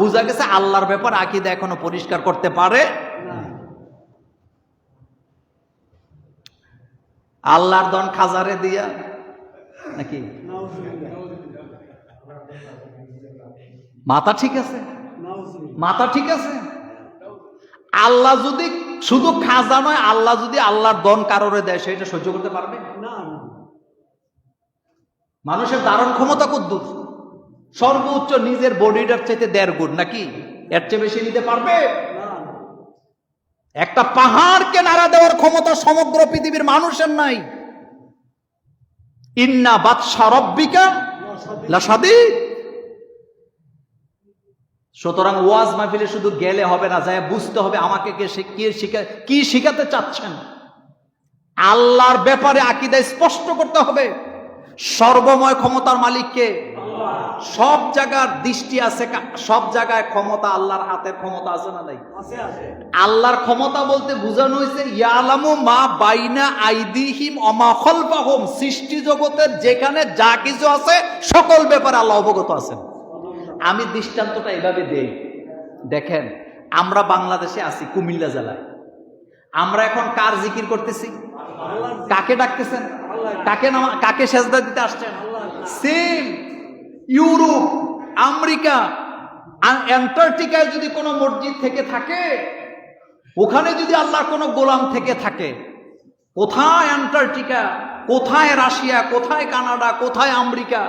বোঝা গেছে আল্লাহর ব্যাপার আকীদা এখনো পরিষ্কার করতে পারে না। আল্লাহর দন খাজারে দিয়া নাকি মাথা ঠিক আছে? মাথা ঠিক আছে? আল্লাহ যদি শুধু খাজা নয়, আল্লাহ যদি আল্লাহর দন কারোরে দেয়, সেটা সহ্য করতে পারবে না? মানুষের ধারণ ক্ষমতা কদ্দুর? সর্বোচ্চ নিজের বডিটার চাইতে 1.5 গুণ, নাকি এর চেয়ে বেশি নিতে পারবে? একটা পাহাড়কে নাড়া দেওয়ার ক্ষমতা সমগ্র পৃথিবীর মানুষের নাই। ইন্না বাতশা রাব্বিকা লাশাদীদ। সুতরাং ওয়াজ মাহফিলে শুধু গেলে হবে না, যায় বুঝতে হবে আমাকে কি শিখাতে চাচ্ছেন। আল্লাহর ব্যাপারে আকীদা স্পষ্ট করতে হবে। সর্বময় ক্ষমতার মালিককে, সব জায়গার দৃষ্টি আছে, সব জায়গায় ক্ষমতা আল্লাহর হাতের ক্ষমতা আছে না নাই? আল্লাহর ক্ষমতা বলতে বোঝানো হয়েছে ইয়ালামু মা বাইনা আইদিহিম ওয়া মা খালফাহুম। সৃষ্টি জগতের যেখানে যা কিছু আছে সকল ব্যাপারে আল্লাহ অবগত আছেন। আমি দৃষ্টান্তটা এভাবে দেই, দেখেন আমরা বাংলাদেশে আছি, কুমিল্লা জেলায়। আমরা এখন কার জিকির করতেছি? কাকে ডাকতেছেন? কাকে সেজদা দিতে আসছেন? সেম ইউরোপ, আমেরিকা, অ্যান্টার্কটিকায় যদি কোনো মসজিদ থেকে থাকে, ওখানে যদি আল্লাহর কোনো গোলাম থেকে থাকে, কোথায় অ্যান্টার্কটিকা, কোথায় রাশিয়া, কোথায় কানাডা, কোথায় আমেরিকা,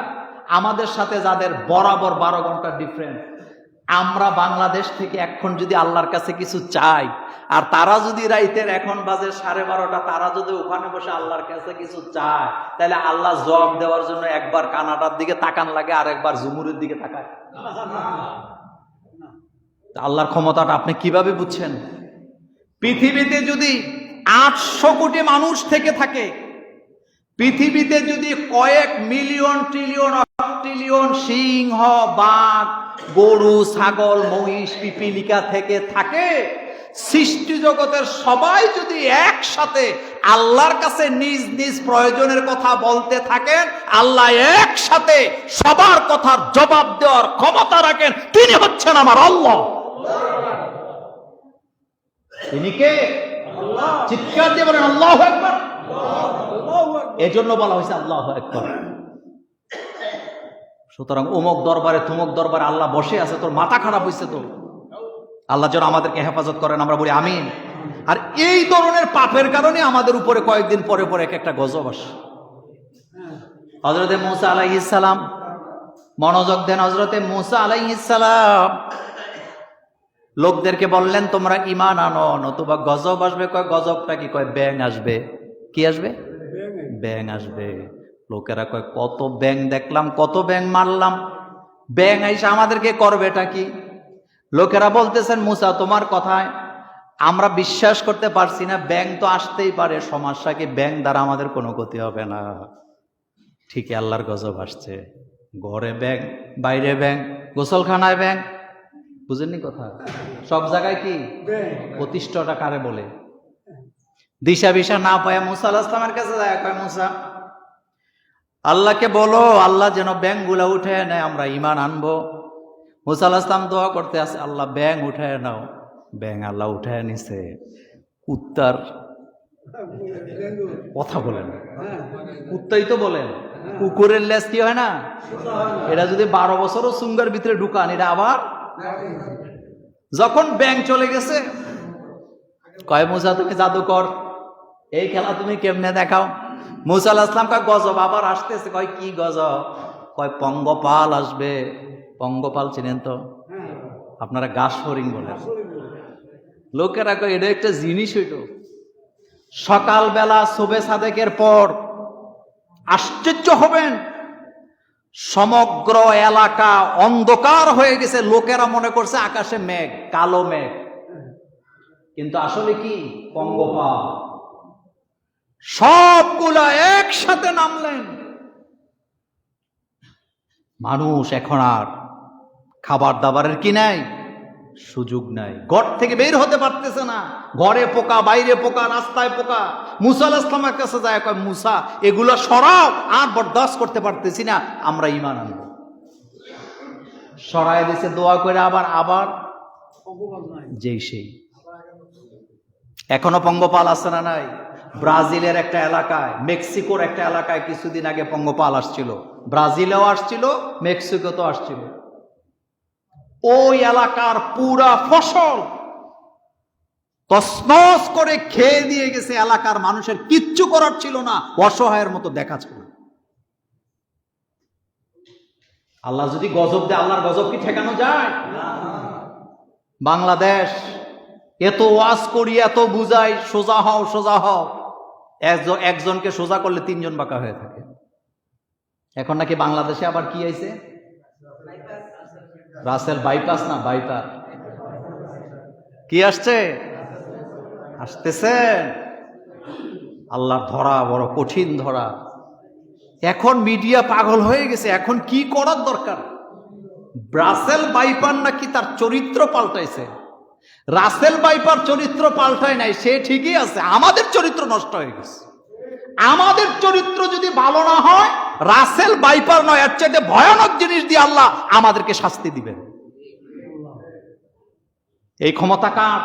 আমাদের সাথে যাদের বরাবর 12 ঘন্টা ডিফারেন্স, আমরা বাংলাদেশ থেকে এখন যদি আল্লাহর কাছে কিছু চাই, আর তারা যদি রাইতের এখন বাজে 12:30, তারা যদি ওখানে বসে আল্লাহর কাছে কিছু চায়, তাহলে আল্লাহ জবাব দেওয়ার জন্য একবার কানাডার দিকে তাকান লাগে, আর একবার জুমুরের দিকে তাকায়। আল্লাহর ক্ষমতাটা আপনি কিভাবে বুঝছেন? পৃথিবীতে যদি 800 কোটি মানুষ থেকে থাকে, পৃথিবীতে যদি কয়েক মিলিয়ন ট্রিলিয়ন ট্রিলিয়ন সিংহ, বাঘ, গরু, ছাগল, মহিষ, পিপিলিকা থেকে থাকে, সৃষ্টি জগতের সবাই যদি একসাথে আল্লাহর কাছে নিজ নিজ প্রয়োজনের কথা বলতে থাকেন, আল্লাহ একসাথে সবার কথার জবাব দেওয়ার ক্ষমতা রাখেন। তিনি হচ্ছেন আমার আল্লাহ। তিনি কে? আল্লাহ। চিৎকার দিয়ে বলেন আল্লাহু আকবার। এজন্য বলা হয়েছে আল্লাহু আকবার। সুতরাং অমুক দরবারে তুমুক দরবারে আল্লাহ বসে আছে, তোর মাথা খারাপ হয়েছে তো। আল্লাহ যেন আমাদেরকে হেফাজত করেন, আমরা বলি আমিন। আর এই ধরনের পাপের কারণে আমাদের উপরে কয়েকদিন পরে পরে এক একটা গজব আসে। হযরতে মূসা আলাইহিস সালাম, মনোযোগ দেন, হযরতে মূসা আলাইহিস সালাম লোকদেরকে বললেন তোমরা ঈমান আনো, নতুবা গজব আসবে। কয় গজবটা কি? কয় ব্যাঙ আসবে। কি আসবে? ব্যাঙ আসবে। লোকেরা কয় কত ব্যাঙ দেখলাম, কত ব্যাঙ মারলাম, ব্যাঙ আইসা আমাদেরকে করবেটা কি? লোকেরা বলতেছেন মূসা তোমার কথায় আমরা বিশ্বাস করতে পারছি না, ব্যাঙ তো আসতেই পারে, সমস্যা কি? ব্যাঙ দ্বারা আমাদের কোনো ক্ষতি হবে না। ঠিকই আল্লাহর গজব আসছে। ঘরে ব্যাঙ, বাইরে ব্যাঙ, গোসলখানায় ব্যাঙ, বুঝেননি কথা? সব জায়গায় কি প্রতিষ্ঠাটা কারে বলে? দিশা বিশা না পায় মূসা আলাইহিস সালামের কাছে যায়, কয় মূসা আল্লাহকে বলো আল্লাহ যেন ব্যাঙ গুলা উঠে নেয়, আমরা ঈমান আনবো। মূসা আলাইহিস সালাম দোয়া করতে আছে, আল্লাহ ব্যাঙ উঠায় নাও। ব্যাঙ আল্লাহ উঠায় নিছে। কুত্তার কথা বলেন, কুত্তাই তো বলেন, কুকুরের লেজ কি হয় না? এটা যদি 12 বছরও সুঙ্গার ভিতরে ঢুকান, এটা আবার যখন ব্যাঙ চলে গেছে, কয় মূসা তুমি জাদুকর, এই খেলা তুমি কেমনে দেখাও? মূসা আলাইহিস সালাম কয় গজব আবার আসতেছে। কয় কি গজব? কয় পঙ্গপাল আসবে। পঙ্গপাল চিনেন তো? আপনারা গাছ হরিণ বলেন। লোকেরা কয় এটা একটা জিনিস হইল। সকালবেলা সুবে সাদেকের পর আশ্চর্য হবেন, সমগ্র এলাকা অন্ধকার হয়ে গেছে। লোকেরা মনে করছে আকাশে মেঘ, কালো মেঘ, কিন্তু আসলে কি? পঙ্গপাল। সবগুলা একসাথে নামলেন। মানুষ এখন আর খাবার দাবারের কি নাই, সুযোগ নাই, ঘর থেকে বের হতে পারতেছে না। ঘরে পোকা, বাইরে পোকা, রাস্তায় পোকা। মূসা আলাইহিস সালামের কাছে যায়, কয় মূসা এগুলো সরাও, আর বরদাস্ত করতে পারতেছি না, আমরা ঈমান আনবো। সরাই দিছে দোয়া করে, আবার আবার যেই সেই। এখনো পঙ্গপাল আছে না নাই? ব্রাজিলের একটা এলাকায়, মেক্সিকোর একটা এলাকায় কিছুদিন আগে পঙ্গপাল আসছিল। ব্রাজিলেও আসছিল, মেক্সিকোতেও আসছিল। ওই এলাকার পুরা ফসল তছনছ করে খেয়ে দিয়ে গেছে। এলাকার মানুষের কিচ্ছু করার ছিল না, অসহায়ের মতো দেখাচ্ছিল। আল্লাহ যদি গজব দেয়, আল্লাহর গজব কি ঠেকানো যায়? বাংলাদেশ এত ওয়াজ করি, এত বুঝাই, সোজা হও সোজা হও, একজনকে সোজা করলে তিনজন বাঁকা হয়ে থাকে। এখন নাকি বাংলাদেশে আবার কি আইছে? রাসেল বাইপাস না বাইপাস কি আসছে? আসতেছে। আল্লাহর ধরা বড় কঠিন ধরা। এখন মিডিয়া পাগল হয়ে গেছে। এখন কি করার দরকার? রাসেল বাইপার নাকি তার চরিত্র পাল্টাইছে। রাসেল বাইপার চরিত্র পাল্টায় নাই, সে ঠিকই আছে। আমাদের চরিত্র নষ্ট হয়ে গেছে। আমাদের চরিত্র যদি ভালো না হয়, রাসেল বাইপার নয়, এর চাইতে ভয়ানক জিনিস দিয়ে আল্লাহ আমাদেরকে শাস্তি দিবেন। এই ক্ষমতা কার?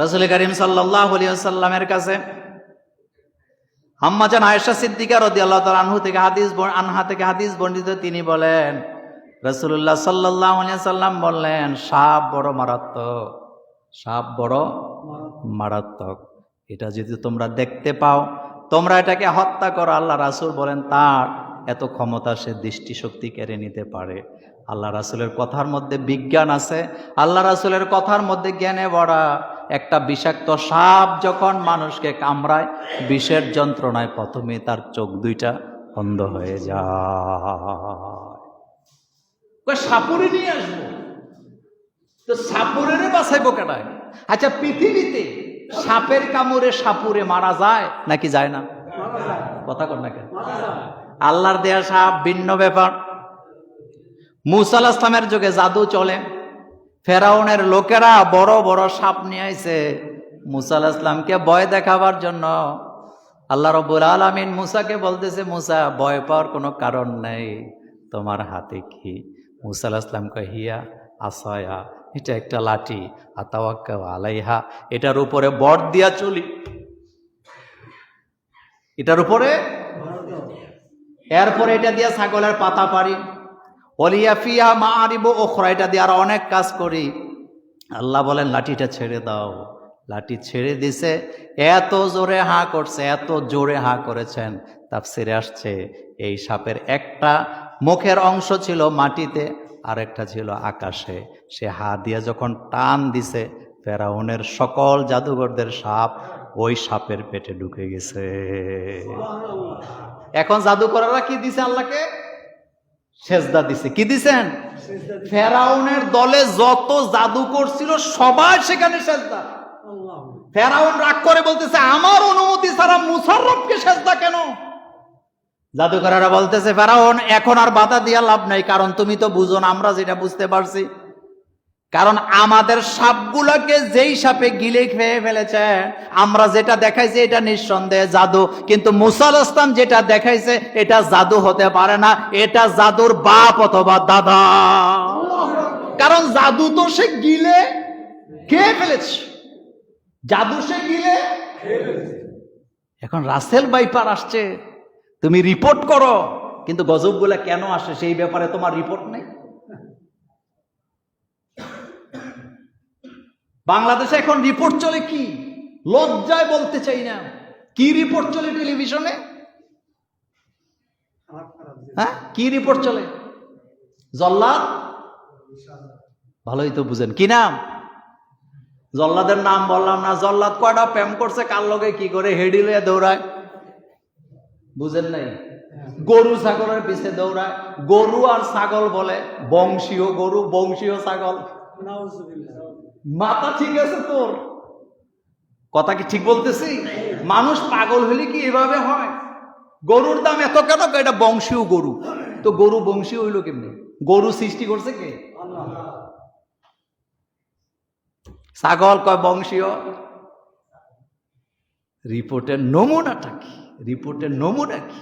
রাসূল করিম সাল্লাল্লাহু আলাইহি ওয়াসাল্লামের কাছে আম্মা জান আয়েশা সিদ্দিকা রাদিয়াল্লাহু তাআলা আনহা থেকে হাদিস বর্ণিত। তিনি বলেন, রাসূলুল্লাহ সাল্লাল্লাহু আলাইহি ওয়াসাল্লাম বললেন, সাপ বড় মারাত্মক, সাপ বড় মারাত্মক। এটা যদি তোমরা দেখতে পাও, তোমরা এটাকে হত্যা করো। আল্লাহ রাসূল বলেন, তার এত ক্ষমতা, সে দৃষ্টিশক্তি কেড়ে নিতে পারে। আল্লাহ রাসূলের কথার মধ্যে বিজ্ঞান আছে। আল্লাহ রাসূলের কথার মধ্যে জ্ঞানে ভরা। একটা বিষাক্ত সাপ যখন মানুষকে কামড়ায়, বিষের যন্ত্রণায় প্রথমে তার চোখ দুইটা অন্ধ হয়ে যায়। সাপুরে নিয়ে আসবো তো সাপুরে বাঁচাইবো কেটায়? আচ্ছা, পৃথিবীতে সাপের কামড়ে সাপুরে মারা যায় নাকি যায় না? কথা কর না কেন? আল্লাহর দেয়া সাপ ভিন্ন ব্যাপার। মূসা আলাইহিস সালামের যুগে জাদু চলে। ফেরাউনের লোকেরা বড় বড় সাপ নিয়ে আইছে মূসা আলাইহিস সালামকে ভয় দেখাবার জন্য। আল্লাহ রাব্বুল আলামিন মূসাকে বলতেছে, মূসা, ভয় পাওয়ার কোনো কারণ নেই, তোমার হাতে কি? মূসা আলাইহিস সালাম কয়, হিয়া আসায়া, এটা একটা লাঠি, আতাওয়াক্কাউ আলাইহা, এটার উপরে বর দিয়া চলি, এটার উপরে। এরপরে এটা দিয়া ছাগলের পাতা পারি, ওলিয়া ফিয়া মাআরিবু উখরা, এটা দিয়ে আর অনেক কাজ করি। আল্লাহ বলেন, লাঠিটা ছেড়ে দাও। লাঠি ছেড়ে দিছে। এত জোরে হাঁ করছে, এত জোরে হাঁ করেছেন, তাফসিরে আসছে এই সাপের একটা মুখের অংশ ছিল মাটিতে, আর একটা ছিল আকাশে। সে হা দিয়ে যখন টান দিছে, ফেরাউনের সকল জাদুঘরদের সাপ ওই সাপের পেটে ঢুকে গেছে। এখন জাদুকররা কি দিছে? আল্লাহকে সেজদা দিছে। কি দিছেন? ফেরাউনের দলে যত জাদুকর ছিল সবাই সেখানে সেজদা। ফেরাউন রাগ করে বলতেছে, আমার অনুমতি ছাড়া মূসার রবকে সেজদা কেন? জাদুকররা বলতেছে, ফেরাউন, এখন আর বাধা দিয়া লাভ নাই, কারণ তুমি তো বুঝো না, আমরা যেটা বুঝতে পারছি। কারণ আমাদের সাপগুলোকে যেই সাপে গিলে খেয়ে ফেলেছে, আমরা যেটা দেখাইছি এটা নিঃসন্দেহে জাদু, কিন্তু মূসা আলাইহিস সালাম যেটা দেখাইছে এটা জাদু হতে পারে না, এটা জাদুর বাপ অথবা দাদা। কারণ জাদু তো সে গিলে খেয়ে ফেলেছে, জাদু সে গিলে। এখন রাসেল বাইপার আসছে, তুমি রিপোর্ট করো, কিন্তু গজবগুলা কেন আসে সেই ব্যাপারে তোমার রিপোর্ট নেই। বাংলাদেশে এখন রিপোর্ট চলে কি? লজ্জায় বলতে চাই না, কি রিপোর্ট চলে টেলিভিশনে? হ্যাঁ, কি রিপোর্ট চলে? জল্লাদ, ভালোই তো বুঝেন। কি নাম? জল্লাদের নাম বললাম না। জল্লাদ কয়টা প্রেম করছে, কার লগে কি করে, হেডি লয়ে দৌড়ায়, বুঝেন নাই? গরু ছাগলের পিছে দৌড়ায়। গরু আর ছাগল বলে বংশীয় গরু, বংশীয় ছাগল। মাথা ঠিক আছে তোর? কথা কি ঠিক বলতেছি? মানুষ পাগল হলে কি এভাবে হয়? গরুর দাম এত কেন? এটা বংশীয় গরু। তো গরু বংশীয় হইল কেমনি? গরু সৃষ্টি করছে কে? ছাগল কয় বংশীয়। রিপোর্টের নমুনাটা কি? রিপোর্টের নমুনা কি?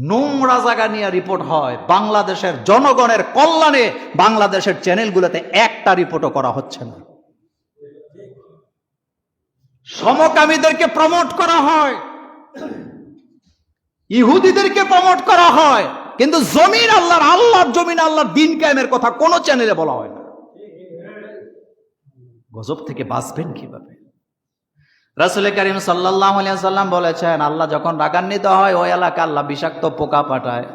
নোংরা জায়গা নিয়ে রিপোর্ট হয়, বাংলাদেশের জনগণের কল্যাণে বাংলাদেশের চ্যানেলগুলোতে একটা রিপোর্টও করা হচ্ছে না। সমকামীদেরকে প্রমোট করা হয়, ইহুদিদেরকে প্রমোট করা হয়, কিন্তু জমিন আল্লাহর জমিন আল্লাহর দিন কায়েমের কথা কোন চ্যানেলে বলা হয় না। গজব থেকে বাঁচবেন কিভাবে? রাসূল কারীম সাল্লাল্লাহু আলাইহি ওয়াসাল্লাম বলেছেন, আল্লাহ যখন রাগান্বিত হয় ওই এলাকা আল্লাহ বিষাক্ত পোকা পাঠায়,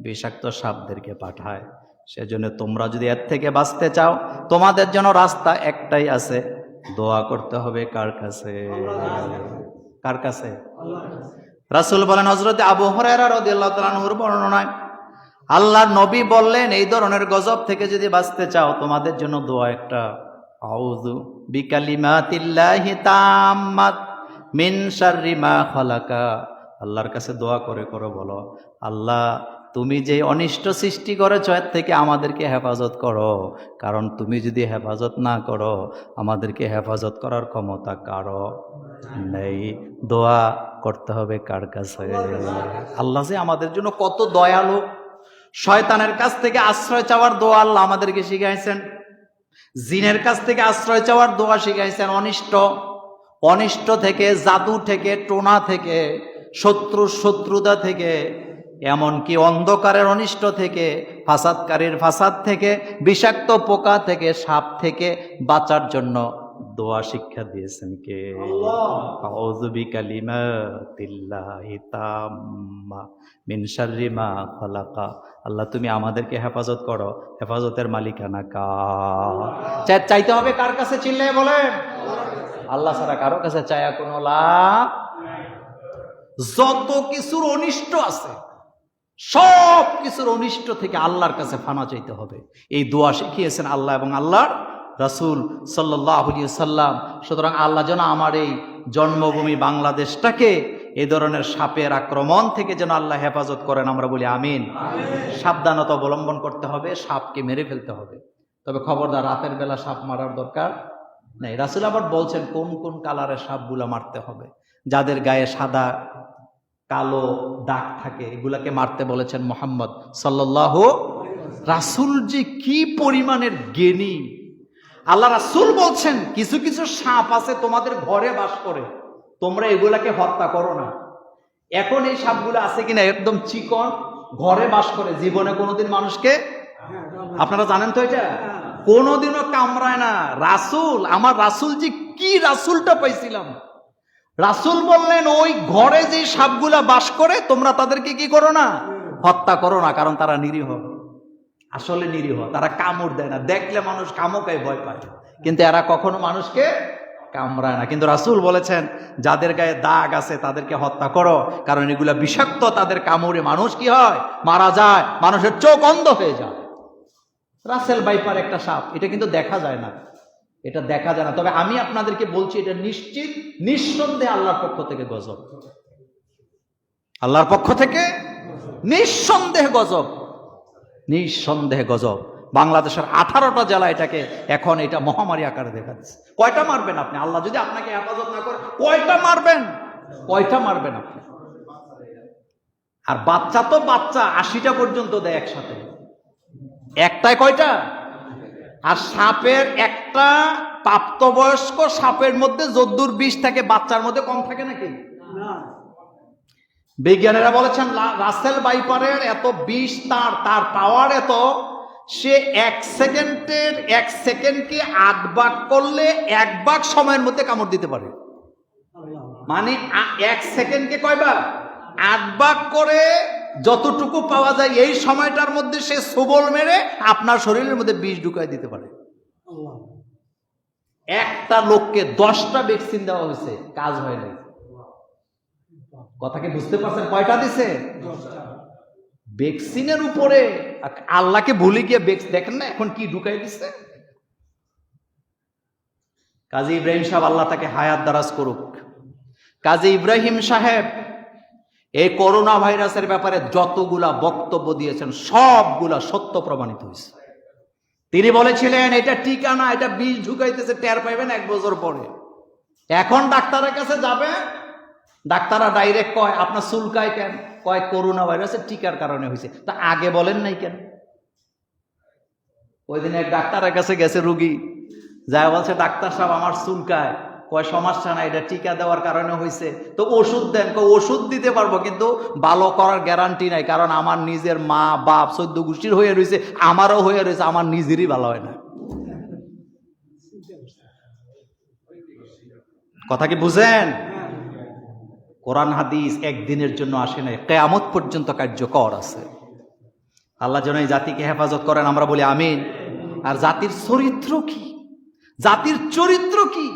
বিষাক্ত সাপদেরকে পাঠায়। সেজন্য তোমরা যদি এর থেকে বাঁচতে চাও, তোমাদের জন্য রাস্তা একটাই আছে, দোয়া করতে হবে। কার কাছে? কার কাছে? রাসূল বলেন, হযরত আবু হুরায়রা রাদিয়াল্লাহু তাআলা আনহুর বর্ণনায় আল্লাহর নবী বললেন, এই ধরনের গজব থেকে যদি বাঁচতে চাও তোমাদের জন্য দোয়া একটা, আউযু বিকালিমাতিল্লাহি তাম্মাত মিন শাররি মা খালাকা। আল্লাহর কাছে দোয়া করে করে বলো, আল্লাহ তুমি যে অনিষ্ট সৃষ্টি করেছ এর থেকে আমাদেরকে হেফাজত করো, কারণ তুমি যদি হেফাজত না করো আমাদেরকে হেফাজত করার ক্ষমতা কারো নেই। দোয়া করতে হবে কার কাছে? আল্লাহ যে আমাদের জন্য কত দয়ালু। শয়তানের কাছ থেকে আশ্রয় চাওয়ার দোয়া আল্লাহ আমাদেরকে শিখাইছেন, জিনের কাছ থেকে আশ্রয় চাওয়ার দোয়া শিখাইছেন, অনিষ্ট থেকে, জাদু থেকে, টোনা থেকে, শত্রুতা থেকে, এমনকি অন্ধকারের অনিষ্ট থেকে, ফাসাদকারীর ফাসাদ থেকে, বিষাক্ত পোকা থেকে, সাপ থেকে বাঁচার জন্য দোয়া শিক্ষা দিয়েছেন কে? আউযু বিকালিমাতিল্লাহি তাম্মা মিন শাররি মা খালাকা। আল্লাহ তুমি আমাদেরকে হেফাজত করো, হেফাজতের মালিকানা কার? চাইতে হবে কার কাছে? চিল্লায়ে বলেন। আল্লাহ ছাড়া কারো কাছে চায়া কোনো লাভ। যত কিছুর অনিষ্ট আছে সব কিছুর অনিষ্ট থেকে আল্লাহর কাছে ফানা চাইতে হবে। এই দোয়া শিখিয়েছেন আল্লাহ এবং আল্লাহর রাসূল সাল্লাল্লাহু আলাইহি ওয়াসাল্লাম। সুতরাং আল্লাহ যেন আমার এই জন্মভূমি বাংলাদেশটাকে এই ধরনের সাপের আক্রমণ থেকে যেন আল্লাহ হেফাজত করেন, আমরা বলি আমিন। সাবধানতা অবলম্বন করতে হবে, সাপকে মেরে ফেলতে হবে, তবে খবরদার রাতের বেলা সাপ মারার দরকার নেই। রাসূল আবার বলছেন কোন কোন কালারের সাপগুলা মারতে হবে, যাদের গায়ে সাদা কালো দাগ থাকে এগুলাকে মারতে বলেছেন মুহাম্মদ সাল্লাল্লাহু। রাসূল যে কি পরিমাণের জ্ঞানী! আল্লাহ রাসূল বলছেন কিছু কিছু সাপ আছে তোমাদের ঘরে বাস করে, তোমরা এগুলাকে হত্যা করো না। এখন এই সাপগুলো আছে কিনা একদম চিকন, ঘরে বাস করে, জীবনে কোনোদিন মানুষকে, আপনারা জানেন তো এটা, কোনোদিনও কামড়ায় না। রাসূল, আমার রাসূল যে কি রাসূলটা পাইছিলাম। রাসূল বললেন ওই ঘরে যে সাপগুলা বাস করে তোমরা তাদেরকে কি করো না? হত্যা করো না, কারণ তারা নিরীহ। আসলে নিরীহ, তারা কামড় দেয় না, দেখলে মানুষ কামড়ায় ভয় পায়, কিন্তু এরা কখনো মানুষকে কামড়ায় না। কিন্তু রাসূল বলেছেন যাদের গায়ে দাগ আছে তাদেরকে হত্যা করো, কারণ এগুলা বিষাক্ত, তাদের কামড়ে মানুষ কি হয়? মারা যায়, মানুষের চোখ অন্ধ হয়ে যায়। রাসেল ভাইপার একটা সাপ, এটা কিন্তু দেখা যায় না, এটা দেখা যায় না, তবে আমি আপনাদেরকে বলছি এটা নিশ্চিত নিঃসন্দেহে আল্লাহর পক্ষ থেকে গজব। আল্লাহর পক্ষ থেকে নিঃসন্দেহে গজব, নিঃসন্দেহে গজব। বাংলাদেশের 18টা জেলা এটাকে এখন এটা মহামারী আকারে দেখাচ্ছে। কয়টা মারবেন আপনি? আল্লাহ যদি আপনাকে হেফাজত না করে কয়টা মারবেন? কয়টা মারবেন আপনি? আর বাচ্চা তো বাচ্চা 80টা পর্যন্ত দেয় একসাথে, একটায় কয়টা? আর সাপের একটা প্রাপ্তবয়স্ক সাপের মধ্যে যদ্দূর বিষ থাকে বাচ্চার মধ্যে কম থাকে নাকি? বিজ্ঞানীরা বলেছেন রাসেল ভাইপারের এত বিষ, তার পাওয়ার এত, সে 1 সেকেন্ডকে 8 ভাগ করলে 1 ভাগ সময়ের মধ্যে কামড় দিতে পারে। মানে 1 সেকেন্ডকে কয়বার? 8 ভাগ করে যতটুকু পাওয়া যায় এই সময়টার মধ্যে সে সবল মেরে আপনার শরীরের মধ্যে বিষ ঢুকাই দিতে পারে। একটা লোককে 10টা ভ্যাকসিন দেওয়া হয়েছে, কাজ হয় নাই। কথা কি বুঝতে পারছেন? কয়টা দিছে? 10টা। ভ্যাকসিনের উপরে আল্লাহকে ভুলে গিয়ে দেখেন না এখন কি ঢুকাই দিচ্ছে। কাজী ইব্রাহিম সাহেব, আল্লাহ তাকে হায়াত দারাজ করুক, কাজী ইব্রাহিম সাহেব এই করোনা ভাইরাসের ব্যাপারে যতগুলা বক্তব্য দিয়েছেন সবগুলা সত্য প্রমাণিত হয়েছে। তিনি বলেছিলেন এটা টিকা না, এটা বিষ ঢুকাইতেছে, টের পাইবেন 1 বছর পরে। এখন ডাক্তারের কাছে যাবে, ডাক্তাররা ডাইরেক্ট কয় আপনার চুলকায় কেন, কয় করোনা ভাইরাসের টিকার কারণে হয়েছে। তা আগে বলেন নাই কেন? ওই দিন এক ডাক্তারের কাছে গেছে রুগী, যায় বলছে ডাক্তার সাহেব আমার চুলকায়, কয় সমস্যা না, এটা টিকা দেওয়ার কারণে হয়েছে, তো ওষুধ দেন। ওষুধ দিতে পারবো কিন্তু ভালো করার গ্যারান্টি নাই, কারণ আমার নিজের মা বাপ 14 গোষ্ঠীর হয়ে রয়েছে, আমারও হয়ে রয়েছে, আমার নিজেরই ভালো হয় না। কথা কি বুঝেন? কোরআন হাদিস একদিনের জন্য আসে নাই, কিয়ামত পর্যন্ত কার্যকর আছে। আল্লাহ যেন এই জাতিকে হেফাজত করেন, আমরা বলি আমিন। আর জাতির চরিত্র কি, জাতির চরিত্র কি?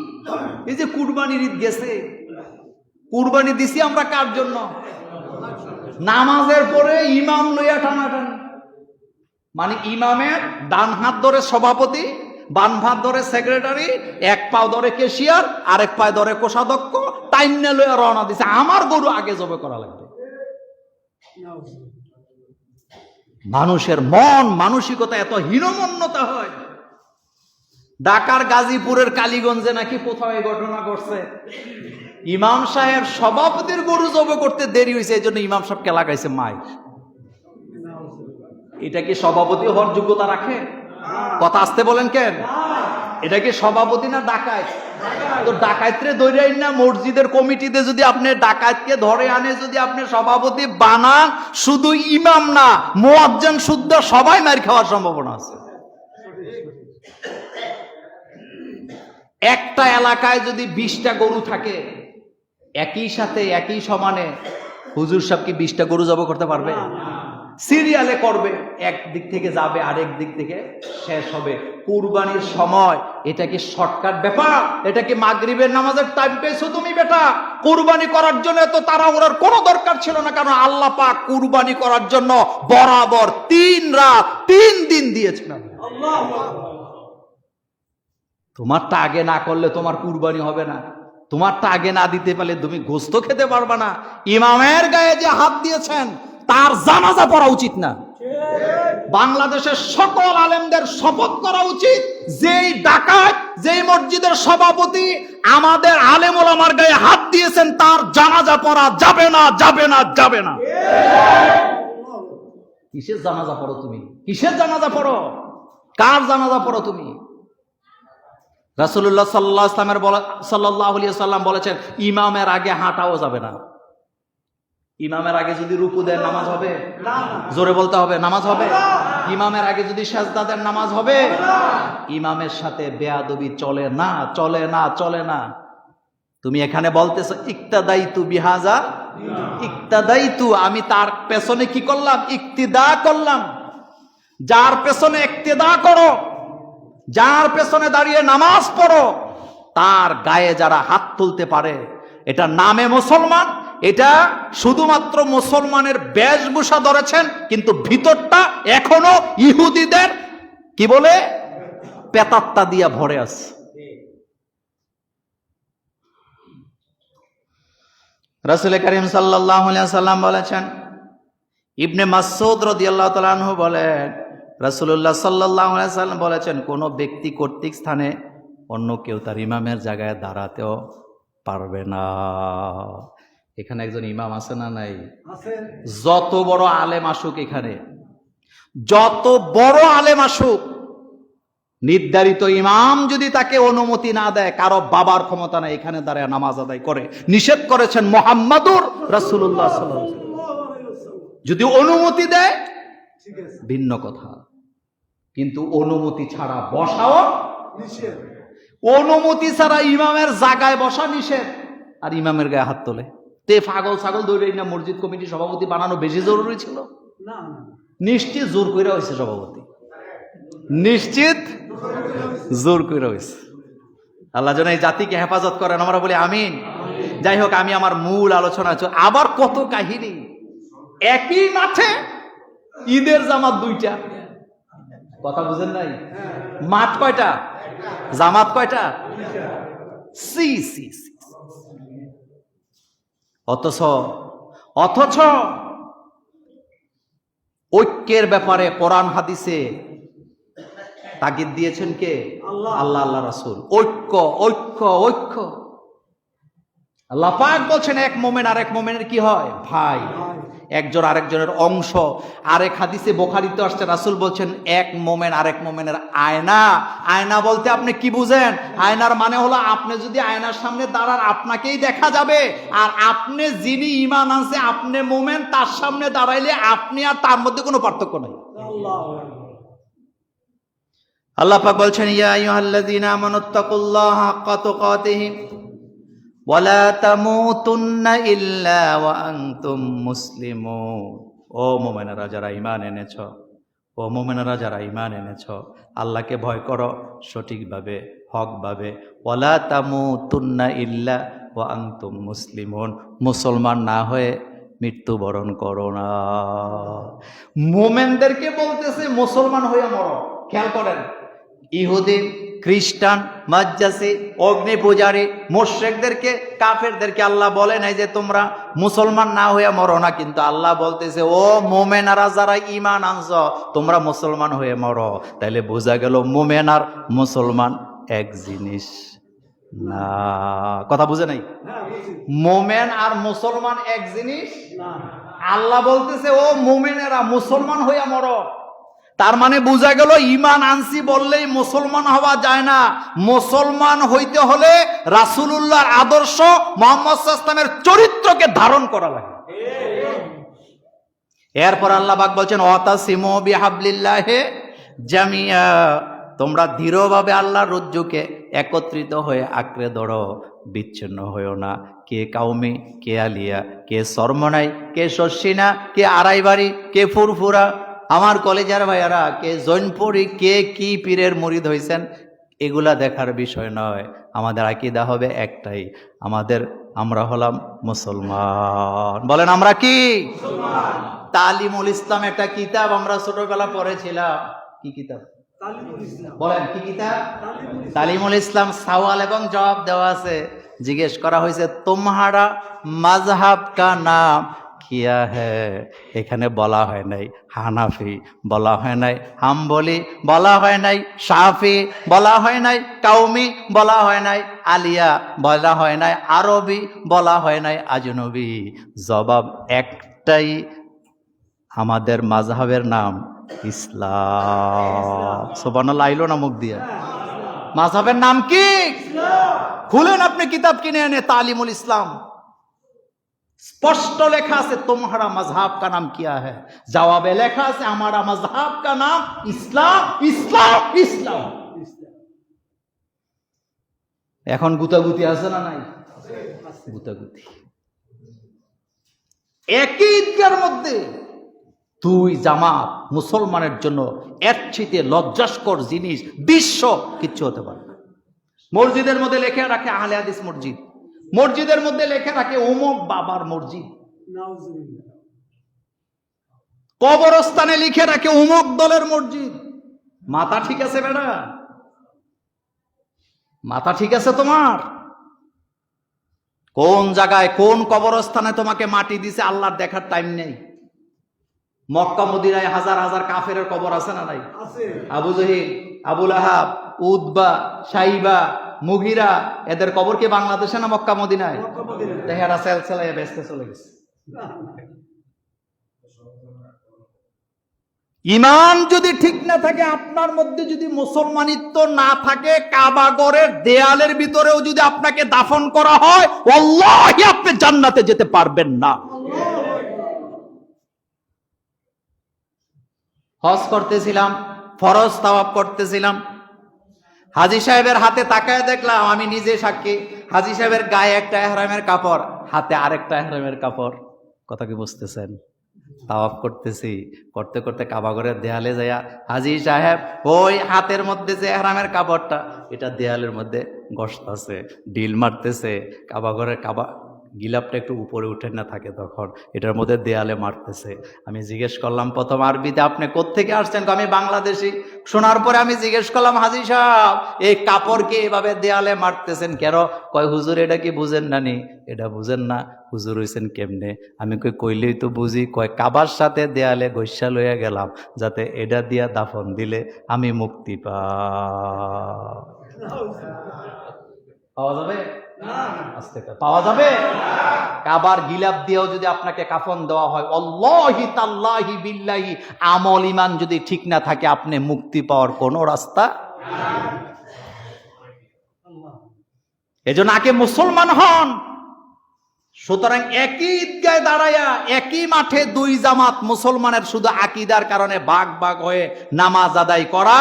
এই যে কুরবানির ঈদ গেছে, কুরবানি দিছি আমরা কার জন্য? নামাজের পরে ইমাম লইয়া টানাটানি, মানে ইমামের ডান হাত ধরে সভাপতি, বাম হাত ধরে সেক্রেটারি, এক পাও ধরে কেশিয়ার, আরেক পায়ে ধরে কোষাধ্যক্ষ, টাইনে লইয়া রওনা দিছে, আমার গরু আগে জবে করা লাগবে। মানুষের মন মানসিকতা এত হীনমন্যতা হয়। ঢাকার গাজীপুরের কালীগঞ্জে নাকি কোথাও এই ঘটনা ঘটছে, ইমাম সাহেব সভাপতির গরু জবে করতে দেরি হয়েছে, এই জন্য ইমাম সাহেবকে লাগাইছে মাইক। এটা কি সভাপতি হওয়ার যোগ্যতা রাখে? কথা আসতে বলেন কেন? এটা কি সভাপতি না ডাকাত? তো ডাকাতরে ধরে না, মসজিদের কমিটিতে যদি আপনি ডাকাতকে ধরে আনে, যদি আপনি সভাপতি বানান, শুধু ইমাম না মুয়াজ্জিন শুদ্ধ সবাই মার খাওয়ার সম্ভাবনা আছে। একটা এলাকায় যদি 20টা গরু থাকে, একই সাথে একই সমানে হুজুর সাহেব কি 20টা গরু জব করতে পারবে? সিরিয়ালে করবে, এক দিক থেকে যাবে আরেক দিক থেকে শেষ হবে। কুরবানির সময় এটা কি শর্টকাট ব্যাপার? এটা কি মাগরিবের নামাজের টাইম পেয়েছো তুমি বেটা? কুরবানি করার জন্য এত তাড়াহুড়োর কোনো দরকার ছিল না, কারণ আল্লাহ পাক কুরবানি করার জন্য বরাবর 3 রাত 3 দিন দিয়েছেন। তোমারটা আগে না করলে তোমার কুরবানি হবে না, তোমারটা আগে না দিতে পারলে তুমি গোশত খেতে পারবে না। ইমামের গায়ে যে হাত দিয়েছেন তার জানাজা পড়া উচিত না? বাংলাদেশের সকল আলেমদের শপথ করা উচিত, যেই ডাকাত, যেই মসজিদের সভাপতি আমাদের আলেম ওলামার গায়ে হাত দিয়েছেন তার জানাজা পড়া যাবে না, যাবে না, যাবে না। কিসের জানাজা পড়ো তুমি? কিসের জানাজা পড়ো? কার জানাজা পড়ো তুমি? রাসূলুল্লাহ সাল্লাল্লাহু আলাইহি ওয়াসাল্লাম বলেছেন ইমামের আগে হাঁটাও যাবে না। ইমামের আগে যদি রুকু দেন নামাজ হবে? জোরে বলতে হবে, নামাজ হবে? ইমামের আগে যদি সেজদা দেন নামাজ হবে? ইমামের সাথে বেয়াদবি চলে না, চলে না, চলে না। তুমি এখানে বলতেছো ইক্তাদাইতু বিহাজা, ইক্তাদাইতু, আমি তার পেছনে কি করলাম? ইক্তিদা করলাম। যার পেছনে ইক্তিদা করো, যার পেছনে দাঁড়িয়ে নামাজ পড়ো, তার গায়ে যারা হাত তুলতে পারে, এটা নামে মুসলমান, এটা শুধুমাত্র মুসলমানের বেশভূষা ধরেছেন, কিন্তু ভিতরটা এখনো ইহুদিদের কি বলে পেতাত্তা দিয়া ভরে আছে। রাসূল করিম সাল্লাল্লাহু আলাইহি ওয়াসাল্লাম বলেছেন, ইবনে মাসউদ রাদিয়াল্লাহু তাআলা আনহু বলেন, রাসূলুল্লাহ সাল্লাল্লাহু আলাইহি ওয়াসাল্লাম বলেছেন, কোন ব্যক্তি কর্তৃক স্থানে অন্য কেউ তার ইমামের জায়গায় দাঁড়াতেও পারবে না। এখানে একজন ইমাম আছে না নাই? যত বড় আলেম আসুক, এখানে যত বড় আলেম আসুক, নির্ধারিত ইমাম যদি তাকে অনুমতি না দেয়, কারো বাবার ক্ষমতা নাই এখানে দাঁড়ায় নামাজ আদায় করে। নিষেধ করেছেন মুহাম্মাদুর রাসূলুল্লাহ সাল্লাল্লাহু আলাইহি ওয়াসাল্লাম। যদি অনুমতি দেয় ভিন্ন কথা, কিন্তু অনুমতি ছাড়া বসাও নিষেধ। অনুমতি ছাড়া ইমামের জায়গায় বসা নিষেধ, আর ইমামের গায়ে হাত তোলে। তে পাগল ছাগল দৌড়াই না মসজিদ কমিটি সভাপতি বানানো বেশি জরুরি ছিল? নিশ্চিত জোর কইরা হয়েছে সভাপতি, নিশ্চিত জোর কইরা হয়েছে। আল্লাহ যেন এই জাতিকে হেফাজত করেন, আমরা বলি আমিন। যাই হোক, আমি আমার মূল আলোচনা আবার কত কাহিনী। একই মাঠে ঈদের জামাত 2টা, কথা বুঝেন নাই? মাঠ কয়টা, জামাত কয়টা? সি সি সি। অথচ ঐক্যের ব্যাপারে কোরআন হাদিসে তাগিদ দিয়েছেন কে? আল্লাহ, আল্লাহ রাসূল। ঐক্য, ঐক্য, ঐক্য। আল্লাহ পাক বলছেন এক মোমেন আর এক মোমেনের কি হয়? ভাই। একজন আরেকজনের অংশ। আরেক হাদিসে বুখারীতে আসছে, রাসূল বলছেন এক মোমেন আরেক মোমেনের আয়না। আয়না বলতে আপনি কি বুঝেন? আয়নার মানে হলো আপনি যদি আয়নার সামনে দাঁড়ান আপনাকেই দেখা যাবে, আর আপনি যিনি ঈমান আনছে আপনি মোমেন, তার সামনে দাঁড়াইলে আপনি আর তার মধ্যে কোনো পার্থক্য নাই। আল্লাহ পাক বলছেন ইয়া আইয়ুহাল্লাযীনা আমানুত্তাকুল্লাহা হাক্কা তুকাতিহি ওয়ালা তামুতুন্না ইল্লা ওয়া আনতুম মুসলিমুন। ও মুমিনেরা যারা ঈমান এনেছ, ও মুমিনেরা যারা ঈমান এনেছ, আল্লাহকে ভয় করো সঠিকভাবে, হকভাবে। ওয়ালা তামুতুন্না ইল্লা ওয়া আনতুম মুসলিমুন, মুসলমান না হয়ে মৃত্যুবরণ করো না। মুমিনদেরকে বলতেছে মুসলমান হয়ে মরো। খেয়াল করেন, ইহুদি, খ্রিস্টান, মাজ্জাসি, অগ্নি পূজারী, মুশরিকদেরকে, কাফেরদেরকে আল্লাহ বলে নাই যে তোমরা মুসলমান না হয়ে মরো না, কিন্তু আল্লাহ বলতেছে ও মুমিনারা যারা ঈমান আনছ তোমরা মুসলমান হয়ে মরো। তাইলে বোঝা গেল মুমিন আর মুসলমান এক জিনিস না। কথা বুঝে নাই? মুমিন আর মুসলমান এক জিনিস না। আল্লাহ বলতেছে ও মুমিনেরা মুসলমান হইয়া মরো। তার মানে বোঝা গেল ঈমান আনছি বললেই মুসলমান হওয়া যায় না। মুসলমান হইতে হলে রাসূলুল্লাহর আদর্শ, মুহাম্মদ সাল্লাল্লাহু আলাইহি ওয়াসাল্লামের চরিত্রকে ধারণ করা লাগে। এরপর আল্লাহ পাক বলছেন ওয়াতাসিমু বিহাবলিল্লাহি জামিয়া, তোমরা দৃঢ়ভাবে আল্লাহর রজ্জুকে একত্রিত হয়ে আঁকড়ে ধরো, বিচ্ছিন্ন হয়েও না। কে কাউমি, কে আলিয়া, কে সরমনাই, কে শর্ষিনা, কে আড়াইবাড়ি, কে ফুরফুরা, আমার কলেজার ভাইয়ারা, কে জৈনপুরি, কে কি পীরের মুরিদ হইছেন, এগুলা দেখার বিষয় নয়। আমাদের আকীদা হবে একটাই, আমরা হলাম মুসলমান। বলেন আমরা কি? মুসলমান। তালিমুল ইসলাম একটা কিতাব আমরা ছোটবেলা পড়েছিলাম। কি কিতাব? বলেন কি কিতাব? তালিমুল ইসলাম। সওয়াল এবং জবাব দেওয়া আছে। জিজ্ঞেস করা হয়েছে তোমারা মাযহাব কা নাম কিয়া হ্যায়। এখানে বলা হয় নাই হানাফি, বলা হয় নাই হাম্বলি, বলা হয় নাই শাফি, বলা হয় নাই কাউমি, বলা হয় নাই আলিয়া, বলা হয় নাই আরবি, বলা হয় নাই আজনবী। জবাব একটাই, আমাদের মাযহাবের নাম ইসলাম। সুবহানাল্লাহ আইলো না মুখ দিয়া? মাযহাবের নাম কি? খুলেন আপনি কিতাব কিনে এনে, তালিমুল ইসলাম স্পষ্ট লেখা আছে তোমারা মজহাব কা নাম কিয়া है। জবাবে লেখা আছে हमारा मजहब का नाम ইসলাম, ইসলাম, ইসলাম। এখন গুতাগুতি আছে না নাই? গুতাগুতি। একই ঈদগার মধ্যে দুই জামাত, মুসলমানের জন্য এর চেয়ে লজ্জাস্কর জিনিস বিশ্ব কিচ্ছু হতে পারে না। মসজিদের মধ্যে লেখা রাখে আহলে হাদিস মসজিদ, মসজিদের মধ্যে লেখা রাখে অমুক বাবার মসজিদ, কবরস্থানে লিখে রাখে অমুক দলের মসজিদ। মাথা ঠিক আছে বেটা? মাথা ঠিক আছে তোমার? কোন জায়গায় কোন কবরস্থানে তোমাকে মাটি দিছে আল্লাহর দেখার টাইম নেই। মক্কা মদিনায় হাজার হাজার কাফেরের কবর আছে না নাই? আবু জহিল, আবু লাহাব, উতবা, সাইবা, মুগিরা, এদের কবর কি বাংলাদেশে না মক্কা মদিনায়? দেখেরা সেলসেলায় ব্যস্ত চলে গেছে। ঈমান যদি ঠিক না থাকে, আপনার মধ্যে যদি মুসলমানিত্ব না থাকে, কাবা ঘরের দেয়ালের ভিতরেও যদি আপনাকে দাফন করা হয়, আল্লাহি আপনি জান্নাতে যেতে পারবেন না। হজ করতেছিলাম, ফরজ তাওয়াফ করতেছিলাম, হাজী সাহেবের হাতে তাকায় দেখলাম, আমি নিজে সাক্ষী, হাজী সাহেবের গায়ে একটা ইহরামের কাপড়, হাতে আরেকটা ইহরামের কাপড়। কথা কি বুঝতেছেন? তাওয়াফ করতেছি, করতে করতে কাবা ঘরের দেয়ালে যায়া হাজী সাহেব ওই হাতের মধ্যে যে ইহরামের কাপড়টা, এটা দেয়ালের মধ্যে ঘষতেছে, ডিল মারতেছে। কাবা ঘরের গিলাপটা একটু উপরে উঠে না থাকে, তখন এটার মধ্যে দেয়ালে মারতেছে। আমি জিজ্ঞেস করলাম প্রথম আরবিতে, আপনি কোত্থেকে আসছেন? আমি বাংলাদেশি। শোনার পরে আমি জিজ্ঞেস করলাম, হাজী সাহেব এই কাপড়কে এভাবে দেয়ালে মারতেছেন কেন? কয় হুজুর এটা কি বুঝেন নানি? এটা বুঝেন না? হুজুর হইছেন কেমনে? আমি কইলেই তো বুঝি। কয় কাবার সাথে দেয়ালে গৈসা লইয়া গেলাম, যাতে এটা দিয়া দাফন দিলে আমি মুক্তি পাওয়া যাবে। আস্তে করে পাওয়া যাবে? কাবার গিলাফ দিয়েও যদি আপনাকে কাফন দেওয়া হয়, আল্লাহি তাল্লাহি বিল্লাহি, আমল ইমান যদি ঠিক না থাকে, আপনি মুক্তি পাওয়ার কোনো রাস্তা। এজন্য আগে মুসলমান হন। সুতরাং একই ঈদগায় দাঁড়ায়া একই মাঠে দুই জামাত মুসলমানের শুধু আকীদার কারণে ভাগ ভাগ হয়ে নামাজ আদায় করা,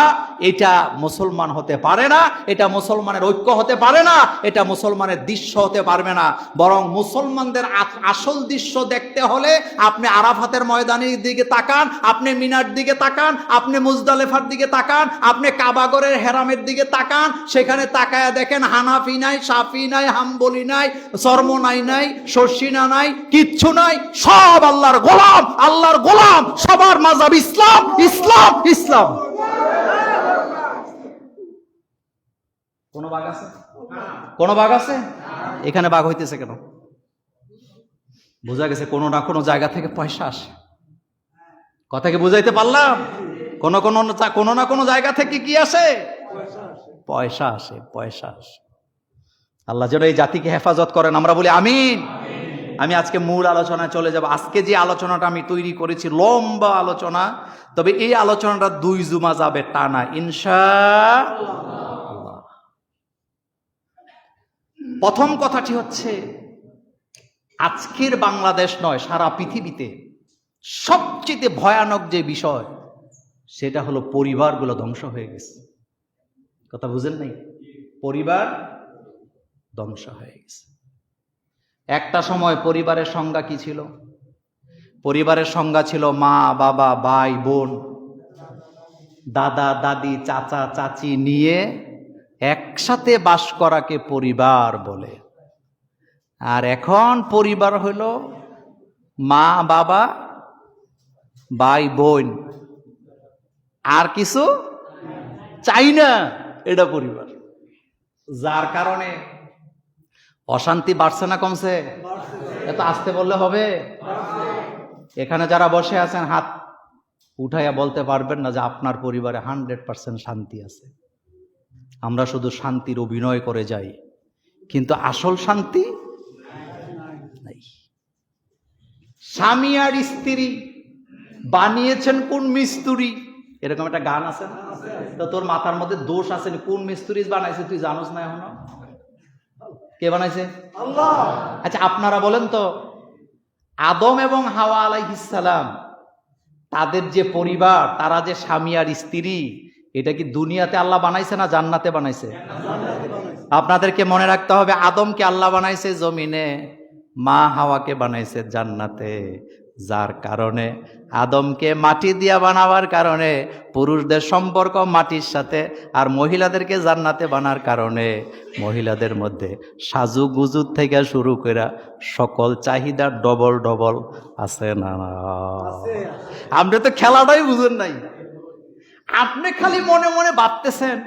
এটা মুসলমান হতে পারে না, এটা মুসলমানের ঐক্য হতে পারে না, এটা মুসলমানের দৃশ্য হতে পারবে না। বরং মুসলমানদের আসল দৃশ্য দেখতে হলে আপনি আরাফাতের ময়দানের দিকে তাকান, আপনি মিনার দিকে তাকান, আপনি মুজদালেফার দিকে তাকান, আপনি কাবাগরের হেরামের দিকে তাকান। সেখানে তাকায়া দেখেন হানাফি নাই, শাফি নাই, হাম্বলি নাই, চরমনাই নাই, শর্ষিনা নাই, কিচ্ছু নাই, সব আল্লাহর গোলাম, আল্লাহর গোলাম, সবার মাযহাব ইসলাম, ইসলাম, ইসলাম। কোন ভাগ আছে? কোন ভাগ আছে? এখানে ভাগ হইতেছে কেন? বোঝা গেছে কোন না কোন জায়গা থেকে পয়সা আসে। কথা কি বুঝাইতে পারলাম? কোন না কোন জায়গা থেকে কি আসে? পয়সা আসে, পয়সা আসে। আল্লাহ যেন এই জাতিকে হেফাজত করেন, আমরা বলি আমিন। আমি আজকে মূল আলোচনায় চলে যাব। আজকে যে আলোচনাটা আমি তৈরি করেছি লম্বা আলোচনা, তবে এই আলোচনাটা 2 জুমা যাবে টানা ইনশাআল্লাহ। প্রথম কথাটি হচ্ছে, আজকের বাংলাদেশ নয়, সারা পৃথিবীতে সবচেয়ে ভয়ানক যে বিষয়, সেটা হলো পরিবারগুলো ধ্বংস হয়ে গেছে। কথা বুঝেন নাই? পরিবার ধ্বংস হয়ে গেছে। একটা সময় পরিবারের সংজ্ঞা কি ছিল? পরিবারের সংজ্ঞা ছিল মা, বাবা, ভাই, বোন, দাদা, দাদি, চাচা, চাচি নিয়ে একসাথে বাস করাকে পরিবার বলে। আর এখন পরিবার হইল মা, বাবা, ভাই, বোন, আর কিছু চাই না, এটা পরিবার। যার কারণে অশান্তি বাড়ছে না কমছে? এত আসতে বললে হবে? এখানে যারা বসে আছেন হাত উঠাইয়া বলতে পারবেন না যে আপনার পরিবারে 100% শান্তি আছে। আমরা শুধু শান্তির অভিনয় করে যাই, কিন্তু আসল শান্তি নাই। স্বামী আর স্ত্রী বানিয়েছেন কোন মিস্ত্রি, এরকম একটা গান আছে না? তো তোর মাথার মধ্যে দোষ আছে, কোন মিস্ত্রি বানাইছে তুই জানোস না এখনো? কে বানাইছে? আল্লাহ। আচ্ছা আপনারা বলেন তো, আদম এবং হাওয়া আলাইহিস সালাম, তাদের যে পরিবার, তারা যে স্বামী আর স্ত্রী, এটা কি দুনিয়াতে আল্লাহ বানাইছে না জান্নাতে বানাইছে? আপনাদেরকে মনে রাখতে হবে, আদমকে আল্লাহ বানাইছে জমিনে, মা হাওয়াকে বানাইছে জান্নাতে। যার কারণে আদমকে মাটি দিয়া বানাবার কারণে পুরুষদের সম্পর্ক মাটির সাথে, আর মহিলাদেরকে জান্নাতে বানার কারণে মহিলাদের মধ্যে সাজু গুজু থেকে শুরু করে সকল চাহিদা ডবল ডবল আছে না? আপনি তো খেলাটাই বুঝেন নাই। আপনি খালি মনে মনে ভাবতেছেন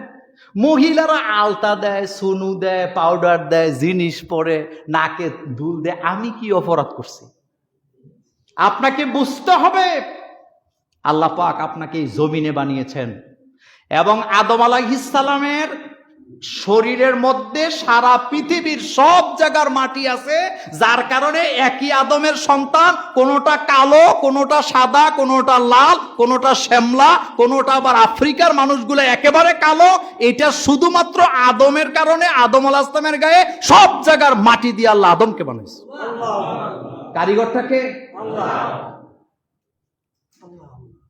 মহিলারা আলতা দেয়, সুনু দেয়, পাউডার দেয়, জিনিস পরে, নাকে দুল দেয়। আমি কি অপরাধ করছি? আপনাকে বুঝতে হবে আল্লাহ পাক আপনাকে এই জমিনে বানিয়েছেন, এবং আদম আলাইহিস সালামের শরীরের মধ্যে সারা পৃথিবীর সব জায়গার মাটি আছে। যার কারণে একই আদমের সন্তান, কোনোটা কালো, কোনোটা সাদা, কোনোটা লাল, কোনোটা শ্যামলা, কোনোটা আবার আফ্রিকার মানুষগুলো একেবারে কালো। এটা শুধুমাত্র আদমের কারণে। আদম আলাইহিস সালামের গায়ে সব জায়গার মাটি দিয়ে আল্লাহ আদমকে বানাইছে। কারিগরটাকে আল্লাহ।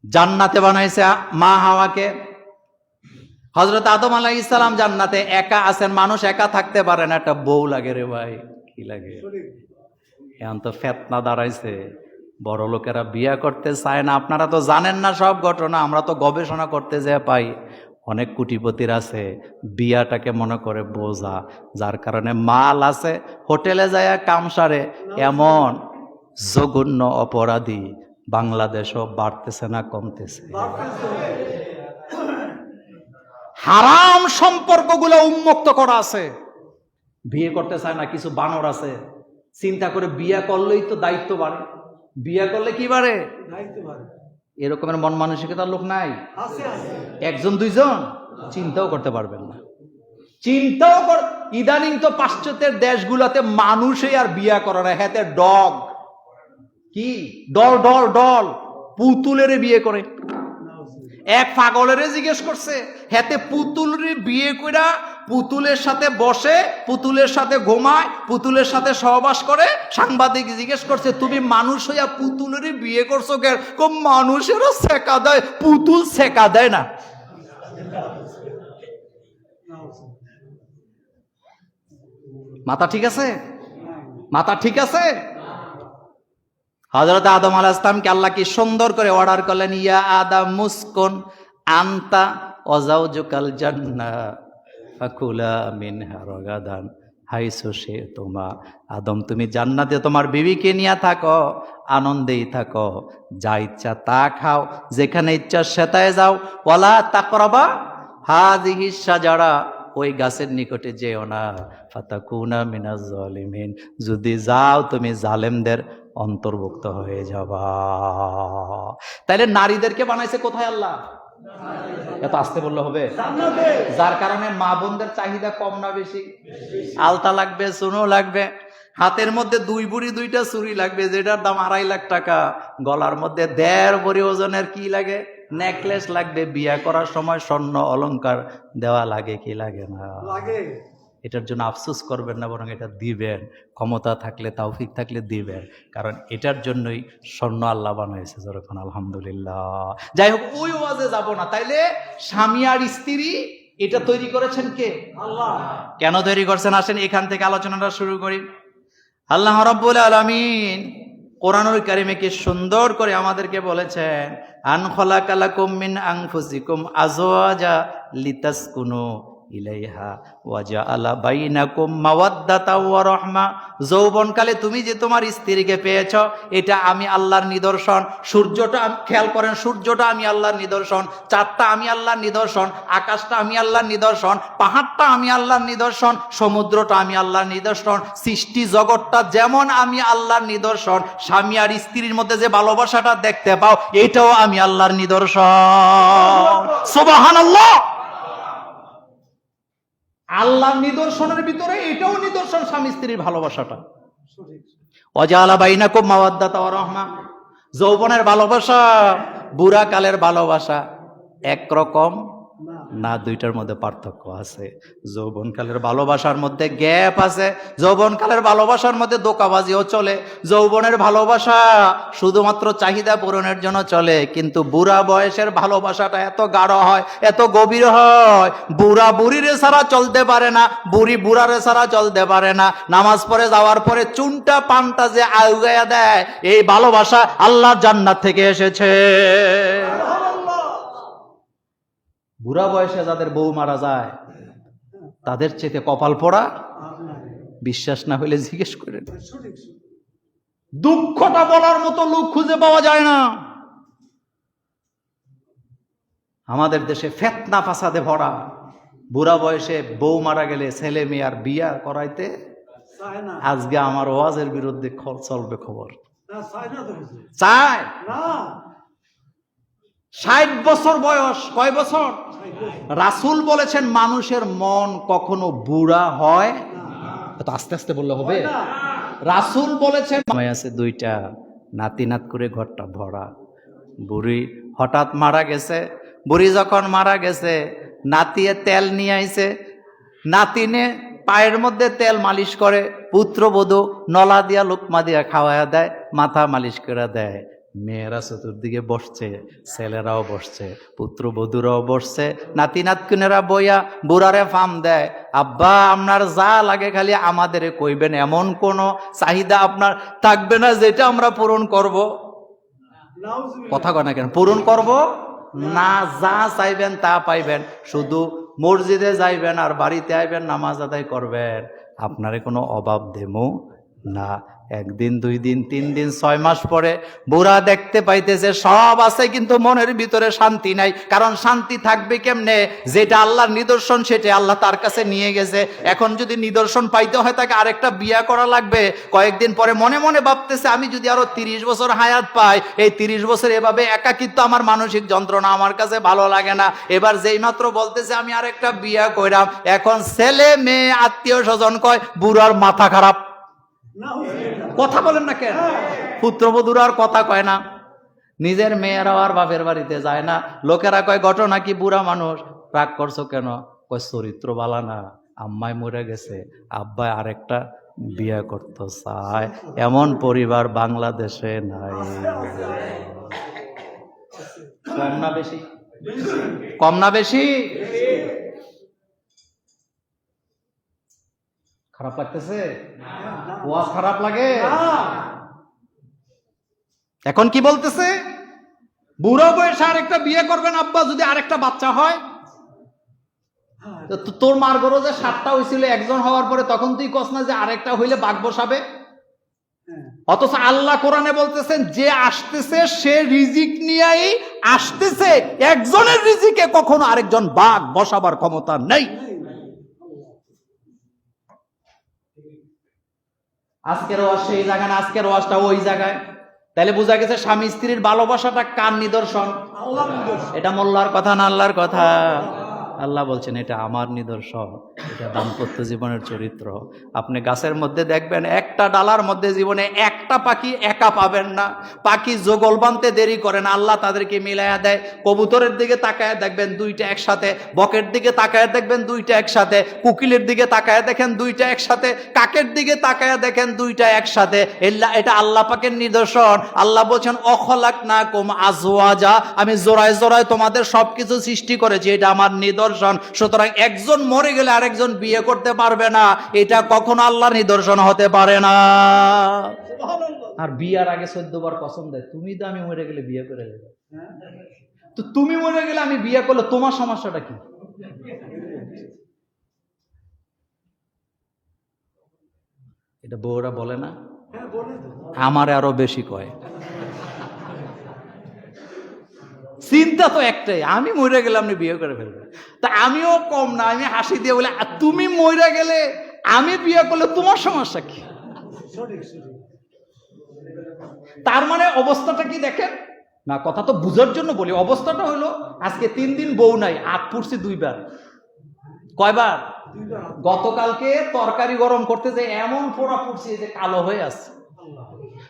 জান্নাতে বানাইছে মা হাওয়াকে। হযরত আদম আলাইহিস সালাম জান্নাতে একা আছেন। মানুষ একা থাকতে পারে না, একটা বউ লাগে রে ভাই। কি লাগে? এখন তো ফিতনা দাঁড়াইছে, বড় লোকেরা বিয়ে করতে চায় না। আপনারা তো জানেন না সব ঘটনা, আমরা তো গবেষণা করতে যেয়ে পাই অনেক কোটিপতির আছে বিয়াটাকে মনে করে বোঝা, যার কারণে মাল আছে, হোটেলে যায় কাম সারে। এমন জঘন্য অপরাধী বাংলাদেশও বাড়তেছে না কমতেছে? হারাম সম্পর্কগুলো উন্মুক্ত করা আছে। বিয়ে করতে চায় না, কিছু বানর আছে চিন্তা করে বিয়ে করলেই তো দায়িত্ব বাড়ে। বিয়ে করলে কি বাড়ে? দায়িত্ব বাড়ে। এরকমের মন মানসিকতার লোক নাই? একজন দুইজন চিন্তাও করতে পারবেন না। চিন্তাও ইদানিং তো পাশ্চাত্যের দেশগুলোতে মানুষই আর বিয়া করে না, হাতে ডগ, কি ডল ডল ডল, পুতুলের বিয়ে করে। এক পাগলের জিজ্ঞেস করছে, হাতে পুতুলের বিয়ে কইরা পুতুলের সাথে বসে, পুতুলের সাথে ঘুমায়, পুতুলের সাথে সহবাস করে। সাংবাদিক জিজ্ঞেস করছে, তুমি মানুষ হইয়া পুতুলের বিয়ে করছো কেন? মানুষেরও সেকা দেয়, পুতুল সেকা দেয় না। মাথা ঠিক আছে? মাথা ঠিক আছে? হযরত আদম আলাইহিস সালামকে আল্লাহ কি সুন্দর করে অর্ডার করলেন, ইয়া আদম মুসকুন আনতা ওয়া যাওজুকাল জান্নাহ ফাকুলা মিনহা রাগাদান হাইসু শি'তুমা। আদম তুমি জান্নাতে তোমার বিবিকে নিয়ে থাকো, আনন্দেই থাকো, যা ইচ্ছা তা খাও, যেখানে ইচ্ছা সেটায় যাও। ওয়ালা তাকরাবা হাযিহিস শাজারা, ওই গাছের নিকটে যেও না, ফাতাকুনা মিনাজ জালিমিন, যদি যাও তুমি জালেমদের অন্তর্ভুক্ত হয়ে যাবা। তাইলে নারীদেরকে বানাইছে কোথায় আল্লাহ? এত আসতে বললে হবে? যার কারণে মা বোনদের চাহিদা কম না বেশি? আলতা লাগবে, সোনো লাগবে, হাতের মধ্যে 2 ভরি 2টা চুড়ি লাগবে যেটার দাম 2.5 লাখ টাকা, গলার মধ্যে 1.5 ভরি ওজনের কি লাগে, নেকলেস লাগবে, বিয়া করার সময় স্বর্ণ অলংকার দেওয়া লাগে কি লাগে না? লাগে। এটার জন্য আফসোস করবেন না, বরং এটা দিবেন, ক্ষমতা থাকলে, তৌফিক থাকলে দিবেন, কারণ এটার জন্যই স্বর্ণ আল্লাহ বানাইছে। যখন আলহামদুলিল্লাহ। যাই হোক, ওই ওয়াজে যাব না। তাইলে স্বামী আর স্ত্রী এটা তৈরি করেছেন কে? আল্লাহ। কেন তৈরি করছেন? আসেন এখান থেকে আলোচনাটা শুরু করি। আল্লাহ রাব্বুল আলামিন কোরআনুল কারীমে কি সুন্দর করে আমাদেরকে বলেছেন, আন খালাকা লাকুম মিন আনফুসিকুম আজওয়াজা লিতাসকুনু ইলাইহা ওয়া জাআলা বাইনাকুম মাওয়াদ্দাতা ওয়া রাহমা। যৌবনকালে তুমি যে তোমার স্ত্রীকে পেয়েছ, এটা আমি আল্লাহর নিদর্শন। সূর্যটা খেয়াল করেন, সূর্যটা আমি আল্লাহর নিদর্শন, চাঁদটা আমি আল্লাহর নিদর্শন, আকাশটা আমি আল্লাহর নিদর্শন, পাহাড়টা আমি আল্লাহর নিদর্শন, সমুদ্রটা আমি আল্লাহর নিদর্শন, সৃষ্টি জগৎটা যেমন আমি আল্লাহর নিদর্শন। স্বামী আর স্ত্রীর মধ্যে যে ভালোবাসাটা দেখতে পাও, এটাও আমি আল্লাহর নিদর্শন। সুবহানাল্লাহ। আল্লাহর নিদর্শনের ভিতরে এটাও নিদর্শন, স্বামী স্ত্রীর ভালোবাসাটা। ওয়াজালা বাইনাকুম মাওয়াদ্দাতা ওয়া রাহমা। যৌবনের ভালোবাসা, বুড়া কালের ভালোবাসা একরকম না, দুইটার মধ্যে পার্থক্য আছে। যৌবনকালের ভালোবাসার মধ্যে গ্যাপ আছে, যৌবনকালের ভালোবাসার মধ্যে ধোঁকাবাজিও চলে। যৌবনের ভালোবাসা শুধুমাত্র চাহিদা পূরণের জন্য চলে, কিন্তু বুড়া বয়সের ভালোবাসাটা এত গাঢ় হয়, এত গভীর হয়, বুড়া বুড়িরে ছাড়া চলতে পারে না, বুড়ি বুড়ারে ছাড়া চলতে পারে না। নামাজ পড়ে যাওয়ার পরে চুনটা পানটা যে আউগায়া দেয়, এই ভালোবাসা আল্লাহর জান্নাত থেকে এসেছে। বুড়া বয়সে যাদের বউ মারা যায়, তাদের চেয়ে কপাল পোড়া। বিশ্বাস না হলে জিজ্ঞেস করেন। দুঃখটা বলার মতো লোক খুঁজে পাওয়া যায় না। আমাদের দেশে ফিতনা ফাসাদে ভরা। বুড়া বয়সে বউ মারা গেলে ছেলে মেয়ে আর বিয়া করাইতে আজকে আমার ওয়াজের বিরুদ্ধে চলবে খবর। চায় না। 60 বছর বয়স, কয় বছর? রাসূল বলেছেন মানুষের মন কখনো বুড়া হয় তো আস্তে আস্তে বললে হবে। রাসূল বলেছেন আছে 2টা, নাতি নাত করে ঘরটা ভরা। বুড়ি হঠাৎ মারা গেছে। বুড়ি যখন মারা গেছে, নাতিয়ে তেল নিয়ে আইছে, নাতিনে পায়ের মধ্যে তেল মালিশ করে, পুত্রবধূ নলা দিয়া লোকমা দিয়া খাওয়ায়া দেয়, মাথা মালিশ করে দেয়। মেয়েরা চতুর্দিকে বসছে, ছেলেরাও বসছে, পুত্রবধূরাও বসছে, নাতি নাতকুনেরা বইয়া বুড়ারে ফাম দেয়, আব্বা আপনার যা লাগে খালি আমাদের কইবেন, এমন কোন চাহিদা আপনার থাকবে না যেটা আমরা পূরণ করব। কথা কয় না কেন? পূরণ করব না, যা চাইবেন তা পাইবেন, শুধু মসজিদে যাইবেন আর বাড়িতে আইবেন, নামাজ আদায় করবেন, আপনারে কোনো অভাব দেমো না, একদিন, 2 দিন, 3 দিন, 6 মাস পরে বুড়া দেখতে পাইতেছে সব আছে, কিন্তু মনের ভিতরে শান্তি নাই। কারণ শান্তি থাকবে কেমনে? যেটা আল্লাহর নিদর্শন সেটা আল্লাহ তার কাছে নিয়ে গেছে। এখন যদি নিদর্শন পাইতে হয় তাকে আরেকটা বিয়া করা লাগবে। কয়েকদিন পরে মনে মনে ভাবতেছে আমি যদি আরো 30 বছর হায়াত পাই, এই 30 বছর এভাবে একাকিত্ব, আমার মানসিক যন্ত্রণা আমার কাছে ভালো লাগে না। এবার যেই মাত্র বলতেছে আমি আরেকটা বিয়া কইরাম, এখন ছেলে মেয়ে আত্মীয় স্বজন কয় বুড়ার মাথা খারাপ। কথা বলেন না কেন? পুত্রবধূরা আর কথা কয় না, নিজের মেয়েরাও আর বাপের বাড়িতে যায় না। লোকেরা কয় ঘটনা কি? বুড়া মানুষ, রাগ করছো কেন? কয় চরিত্র বালা না, আম্মাই মরে গেছে, আব্বাই আরেকটা বিয়ে করতে চায়। এমন পরিবার বাংলাদেশে নাই। কম না বেশি? কম না বেশি? খারাপ লাগতেছে? ওয়াজ খারাপ লাগে? এখন কি বলতেছে? বুড়ো বয়সে আরেকটা বিয়ে করবেন আব্বা, যদি আরেকটা বাচ্চা হয়। তোর মার গরো যে 7টা হয়েছিল, একজন হওয়ার পরে তখন তুই কস না যে আরেকটা হইলে বাঘ বসাবে? অথচ আল্লাহ কোরআনে বলতেছেন যে আসতেছে সে রিজিক নিয়েই আসতেছে, একজনের রিজিকে কখনো আরেকজন বাঘ বসাবার ক্ষমতা নেই। আজকের ওয়াজ সেই জায়গায় না, আজকের ওয়াজটা ওই জায়গায়। তাহলে বোঝা গেছে স্বামী স্ত্রীর ভালোবাসাটা কার নিদর্শন? এটা মোল্লার কথা না আল্লাহর কথা? আল্লাহ বলছেন এটা আমার নিদর্শন, এটা দাম্পত্য জীবনের চরিত্র। আপনি গাছের মধ্যে দেখবেন একটা ডালার মধ্যে জীবনে একটা পাখি একা পাবেন না। পাখি যোগল বানতে দেরি করে না, আল্লাহ তাদেরকে মিলাইয়া দেয়। কবুতরের দিকে তাকায় দেখবেন 2টা একসাথে, বকের দিকে তাকায় দেখবেন 2টা একসাথে, কোকিলের দিকে তাকায় দেখেন 2টা একসাথে, কাকের দিকে তাকায় দেখেন 2টা একসাথে। এটা আল্লাহ পাকের নিদর্শন। আল্লাহ বলছেন অখলাকনাকুম আজওয়াজা, আমি জোড়ায় জোড়ায় তোমাদের সবকিছু সৃষ্টি করেছি, এটা আমার নিদর্শন। সুতরাং একজন মরে গেলে আরেকজন বিয়ে করতে পারবে না, এটা কখনো আল্লাহর নিদর্শন হতে পারে না। আর বিয়ার আগে 14 বার কসম দেয়, তুমি তো আমি মরে গেলে বিয়ে করে দেবে। তো তুমি মরে গেলে আমি বিয়ে করলে তোমার সমস্যাটা কি? এটা বউরা বলে না? আমার আরো বেশি কয়। চিন্তা তো একটাই, আমি মরে গেলে আপনি বিয়ে করে ফেলবেন। তা আমিও কম না, আমি হাসি দিয়ে বলে তুমি মরে গেলে আমি বিয়ে করলে তোমার সমস্যা কি? তার মানে অবস্থাটা কি দেখেন না, কথা তো বুঝার জন্য বলি। অবস্থাটা হলো আজকে 3 দিন বউ নাই, আট পুড়ছি 2 বার। কয়বার? গতকালকে তরকারি গরম করতে যে এমন পোড়া পুড়ছি যে কালো হয়ে আছে।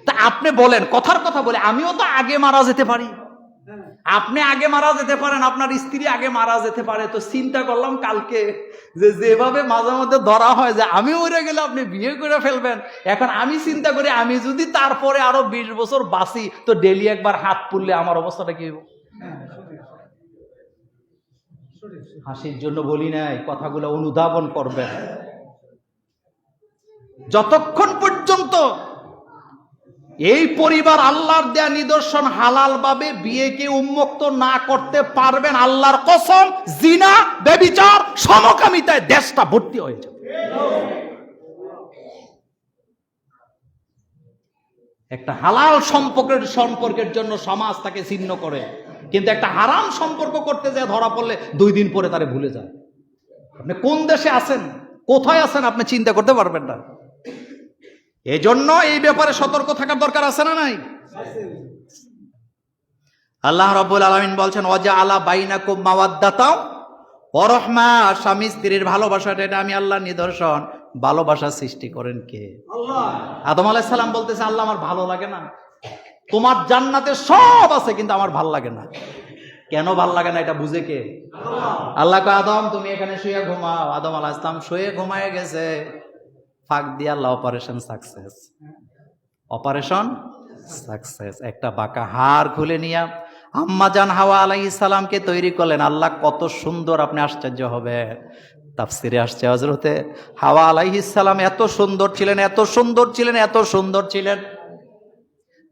তা আপনি বলেন, কথার কথা বলে আমিও তো আগে মারা যেতে পারি, আপনি আগে মারা যেতে পারেন, আপনার স্ত্রী আগে মারা যেতে পারে। তো চিন্তা করলাম কালকে যে যেভাবে মাঝে মধ্যে ধরা হয় যে আমি মরে গেলে আপনি বিয়ে করে ফেলবেন, এখন আমি চিন্তা করি আমি যদি তারপরে আরো 20 বছর বাঁচি তো ডেলি একবার হাত পুড়লে আমার অবস্থাটা কি হইব? হাসির জন্য বলি নাই, কথাগুলো অনুধাবন করবেন। যতক্ষণ পর্যন্ত এই পরিবার আল্লাহর দেয়া নিদর্শন হালাল ভাবে বিয়েকে উন্মুক্ত না করতে পারবেন, আল্লাহর কসম জিনা, ব্যভিচার, সমকামিতায় দেশটা ভর্তি হয়ে যাবে। একটা হালাল সম্পর্কের জন্য সমাজ তাকে ছিন্ন করে, কিন্তু একটা হারাম সম্পর্ক করতে যায় ধরা পড়লে 2 দিন পরে তারে ভুলে যায়। আপনি কোন দেশে আছেন, কোথায় আছেন আপনি চিন্তা করতে পারবেন না। এজন্য এই ব্যাপারে সতর্ক থাকার দরকার আছে না নাই? আল্লাহ রাব্বুল আলামিন বলছেন ওয়াজআলা বাইনাকুম মাওয়াদ্দাতাও ওয়া রাহমা, স্বামী স্ত্রীর ভালোবাসাটা এটা আমি আল্লাহর নিদর্শন। ভালোবাসা সৃষ্টি করেন কে? আল্লাহ। আদম আলাইহিস সালাম বলতেছে আল্লাহ আমার ভালো লাগে না, তোমার জান্নাতে সব আছে কিন্তু আমার ভালো লাগে না। কেন ভালো লাগে না এটা বুঝে কে? আল্লাহ। আল্লাহ কয় আদম তুমি এখানে শুয়ে ঘুমাও। আদম আলাইহিস সালাম শুয়ে ঘুমায় গেছে, ফাঁক দিয়ে আল্লাহ অপারেশন সাকসেস। Operation success. একটা বাঁকা হাড় খুলে নিয়ে আম্মা জান হাওয়া আলাইহিস সালামকে তৈরি করলেন। আল্লাহ কত সুন্দর, আপনি আশ্চর্য হবে। তাফসিরে আসছে হযরতে হাওয়া আলাইহিস সালাম এত সুন্দর ছিলেন, এত সুন্দর ছিলেন, এত সুন্দর ছিলেন।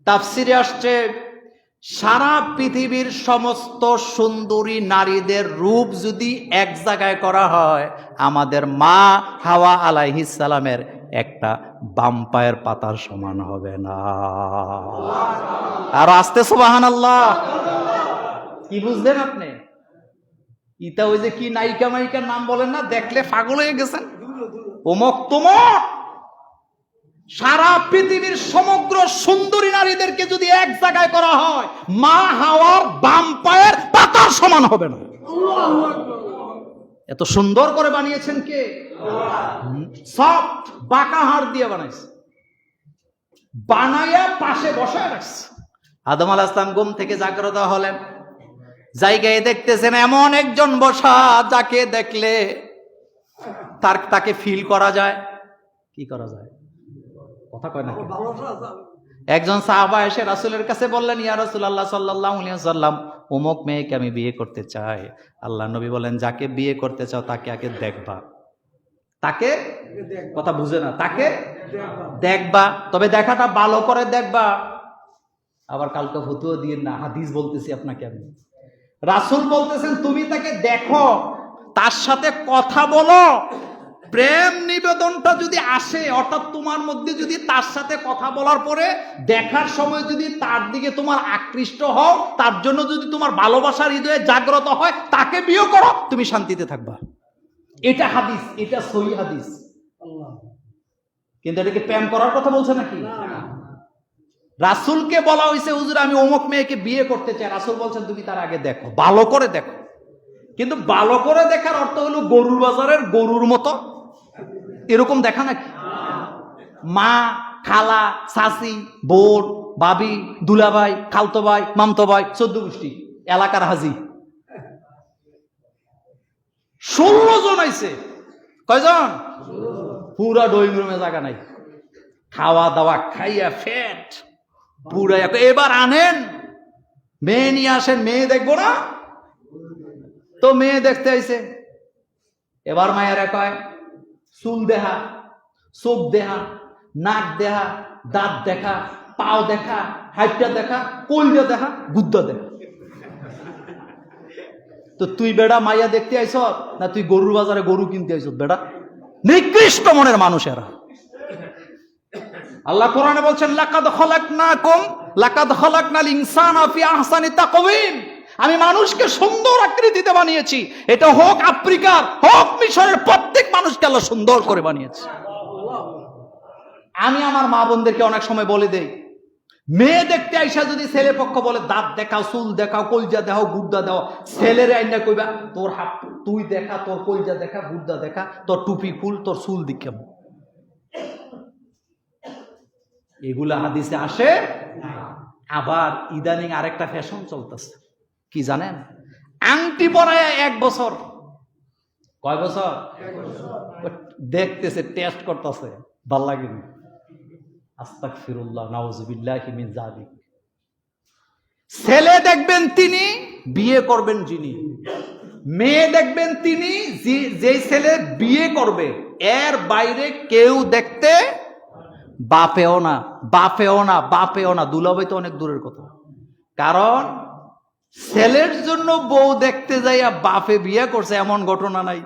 তাফসিরে আসছে সারা পৃথিবীর সমস্ত সুন্দরী নারীদের রূপ যদি এক জায়গায় করা হয়, আমাদের মা হাওয়া আলাইহিস সালামের একটা বাম্পায়ের পাতার সমান হবে না। আর আস্তে সুবহানাল্লাহ। কি বুঝলেন আপনি? ইতা ওই যে কি নায়িকা মাইকার নাম বলেন না, দেখলে পাগল হয়ে গেছেন। অমক তমক সারা পৃথিবীর সমগ্র সুন্দরী নারীদেরকে যদি এক জায়গায় করা হয়, মা হাওয়ার বাম পায়ের পাতার সমান হবে না। এত সুন্দর করে বানিয়েছেন কে? সফট বাঁকা হাড় দিয়ে বানাইছে, বানাইয়া পাশে বসায় রাখছে। আদম আলাইহিস সালাম ঘুম থেকে জাগ্রত হলেন, জায়গায় দেখতেছেন এমন একজন বসা যাকে দেখলে তাকে ফিল করা যায়। কি করা যায়? কথা কয় না। একজন সাহাবা এসে রাসূলের কাছে বললেন, ইয়া রাসূলুল্লাহ সাল্লাল্লাহু আলাইহি ওয়াসাল্লাম, অমুক মেয়েকে আমি বিয়ে করতে চাই। আল্লাহ নবী বলেন, যাকে বিয়ে করতে চাও তাকে আগে দেখবা। তাকে, কথা বুঝে না, তাকে দেখবা, তবে দেখাটা ভালো করে দেখবা। আবার কালকে ফতুয়া দিয়ে না, হাদিস বলতেছি আপনাকে আমি। রাসূল বলতেছেন তুমি তাকে দেখো, তার সাথে কথা বলো। প্রেম নিবেদনটা যদি আসে, অর্থাৎ তোমার মধ্যে যদি তার সাথে কথা বলার পরে দেখার সময় যদি তার দিকে তোমার আকৃষ্ট হও, তার জন্য যদি তোমার ভালোবাসার হৃদয়ে জাগ্রত হয়, তাকে বিয়ে করো, তুমি শান্তিতে থাকবা। এটা হাদিস, এটা সহিহ হাদিস। কিন্তু এটাকে প্রেম করার কথা বলছে নাকি? রাসূলকে বলা হয়েছে, হুজুর আমি অমুক মেয়েকে বিয়ে করতে চাই। রাসূল বলছেন তুমি তার আগে দেখো, ভালো করে দেখো। কিন্তু ভালো করে দেখার অর্থ হলো গরুর বাজারের গরুর মতো এরকম দেখা নাকি? মা, খালা, চাচি, বোন, ভাবি, দুলাভাই, খালতো ভাই, মামতো ভাই, 14 গোষ্ঠী, এলাকার হাজি 16 জন আইছে। কয়জন? পুরা ড্রয়িং রুমে জায়গা নাই, খাওয়া দাওয়া খাইয়া ফ্যাট পুরা। এবার আনেন মেয়ে নিয়ে আসেন, মেয়ে দেখবো না তো মেয়ে দেখতে আইছে। এবার মায়েরা কয় চুল দেখা, চোখ দেখা, নাক দেখা, দাঁত দেখা, পাও দেখা, হাইটটা দেখা, কলজা দেখা, গুদ্দা দেখা। তো তুই বেড়া মাইয়া দেখতে আইছ না তুই গরুর বাজারে গরু কিনতে আইছ? বেড়া নিকৃষ্ট মনের মানুষেরা। আল্লাহ কোরআনে বলছেন, লাকাদ খালাকনাল ইনসানা ফি আহসানি তাকওয়িম। আমি মানুষকে সুন্দর আকৃতিতে বানিয়েছি। এটা হোক আফ্রিকার, হোক মিশরের, প্রত্যেক মানুষকে আল্লাহ সুন্দর করে বানিয়েছে। আমি আমার মা বোনদেরকে অনেক সময় বলে দেই, মেয়ে দেখতে আইসা যদি ছেলে পক্ষ বলে দাঁত দেখাও, চুল দেখাও, কলজা দেখাও, গুদ্দা দেখাও, ছেলের আইনা কইবা তোর হাত তুই দেখা, তোর কলজা দেখা, গুদ্দা দেখা, তোর টুপি খুল, তোর চুল দিকে। এগুলা হাদিসে আসে। আবার ইদানিং আরেকটা ফ্যাশন চলতেছে, কি জানেন? আংটি পরায় 1 বছর। কয় বছর? দেখতেছে, টেস্ট করতেছে, ভাল লাগেনি। আস্তাগফিরুল্লাহ, নাউযুবিল্লাহি মিন যালিক। ছেলে দেখবেন তিনি, বিয়ে করবেন যিনি। মেয়ে দেখবেন তিনি, যে ছেলে বিয়ে করবে এর বাইরে কেউ দেখতে বাপেও না, বাপেও না, বাপেও না। দুলাভাই তো অনেক দূরের কথা। কারণ ছেলের জন্য বউ দেখতে যাইয়া বাপে বিয়ে করছে, এমন ঘটনা নাই?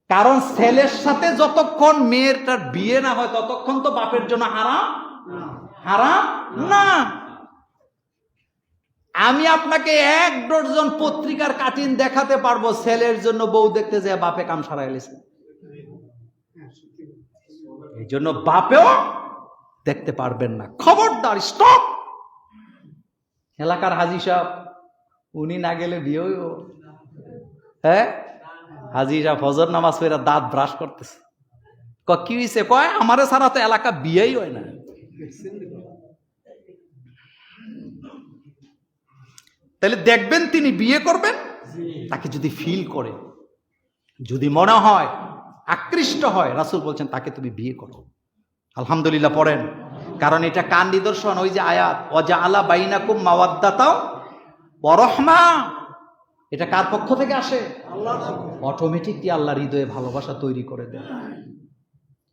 কারণ ছেলের সাথে যতক্ষণ মেয়েরটার বিয়ে না হয় ততক্ষণ তো বাপের জন্য হারাম, হারাম না। আমি আপনাকে 1 ডজন পত্রিকার কাটিং দেখাতে পারবো ছেলের জন্য বউ দেখতে যায় বাপে কাম সারা গেছে। এই জন্য বাপেও দেখতে পারবেন না, খবরদার, স্টপ। এলাকার হাজি সাহেব, উনি না গেলে বিয়ে হইব? হ্যাঁ, হাজি সাহেব ফজর নামাজ পড়ে দাঁত ব্রাশ করতেছে। কি হয়েছে? কয় আমারে ছাড়া তো এলাকা বিয়েই হয় না। তাহলে দেখবেন তিনি বিয়ে করবেন, তাকে যদি ফিল করে, যদি মনে হয়, আকৃষ্ট হয়, রাসূল বলছেন তাকে তুমি বিয়ে করো। আলহামদুলিল্লাহ পড়েন, কারণ এটা কার নিদর্শন? ওই যে আয়াত, ওয়াজআলা বাইনাকুম মাওয়াদ্দাতাও ওয়া রাহমা। এটা কার পক্ষ থেকে আসে? আল্লাহর। অটোমেটিকলি আল্লাহর হৃদয়ে ভালোবাসা তৈরি করে দেন।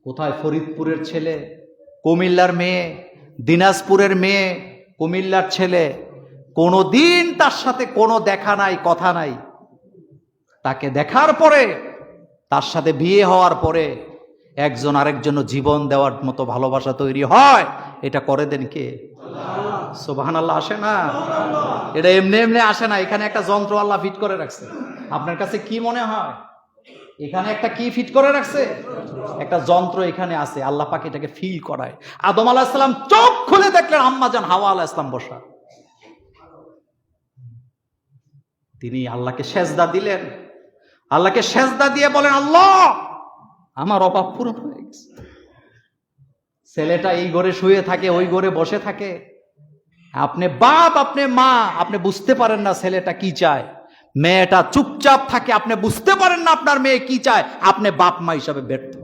কোথায় ফরিদপুরের ছেলে, কুমিল্লার মেয়ে, দিনাজপুরের মেয়ে, কুমিল্লার ছেলে, কোনোদিন তার সাথে কোনো দেখা নাই, কথা নাই। তাকে দেখার পরে, তার সাথে বিয়ে হওয়ার পরে একজন আরেকজনের জীবন দেওয়ার মতো ভালোবাসা তৈরি হয়। এটা করে দেন কে? সুবহানাল্লাহ। আসে না? এটা এমনি এমনি আসে না। এখানে একটা যন্ত্র আল্লাহ ফিট করে রাখছে। আপনার কাছে কি মনে হয় এখানে একটা কি ফিট করে রাখছে? একটা যন্ত্র এখানে আছে, আল্লাহ পাক এটাকে ফিল করায়। আদম আলাইহিস সালাম চোখ খুলে দেখলেন আম্মাজান হাওয়া আলাইহিস সালাম বসা। তিনি আল্লাহকে সেজদা দিলেন। আল্লাহকে সেজদা দিয়ে বলেন, আল্লাহ আমার অভাব পূরণ হয়ে গেছে। ছেলেটা এই ঘরে শুয়ে থাকে, ওই ঘরে বসে থাকে। আপনি বাপ, আপনি মা, আপনি বুঝতে পারেন না ছেলেটা কি চায়। মেয়েটা চুপচাপ থাকে, আপনি বুঝতে পারেন না আপনার মেয়ে কি চায়। আপনি বাপ মা হিসাবে ব্যর্থ।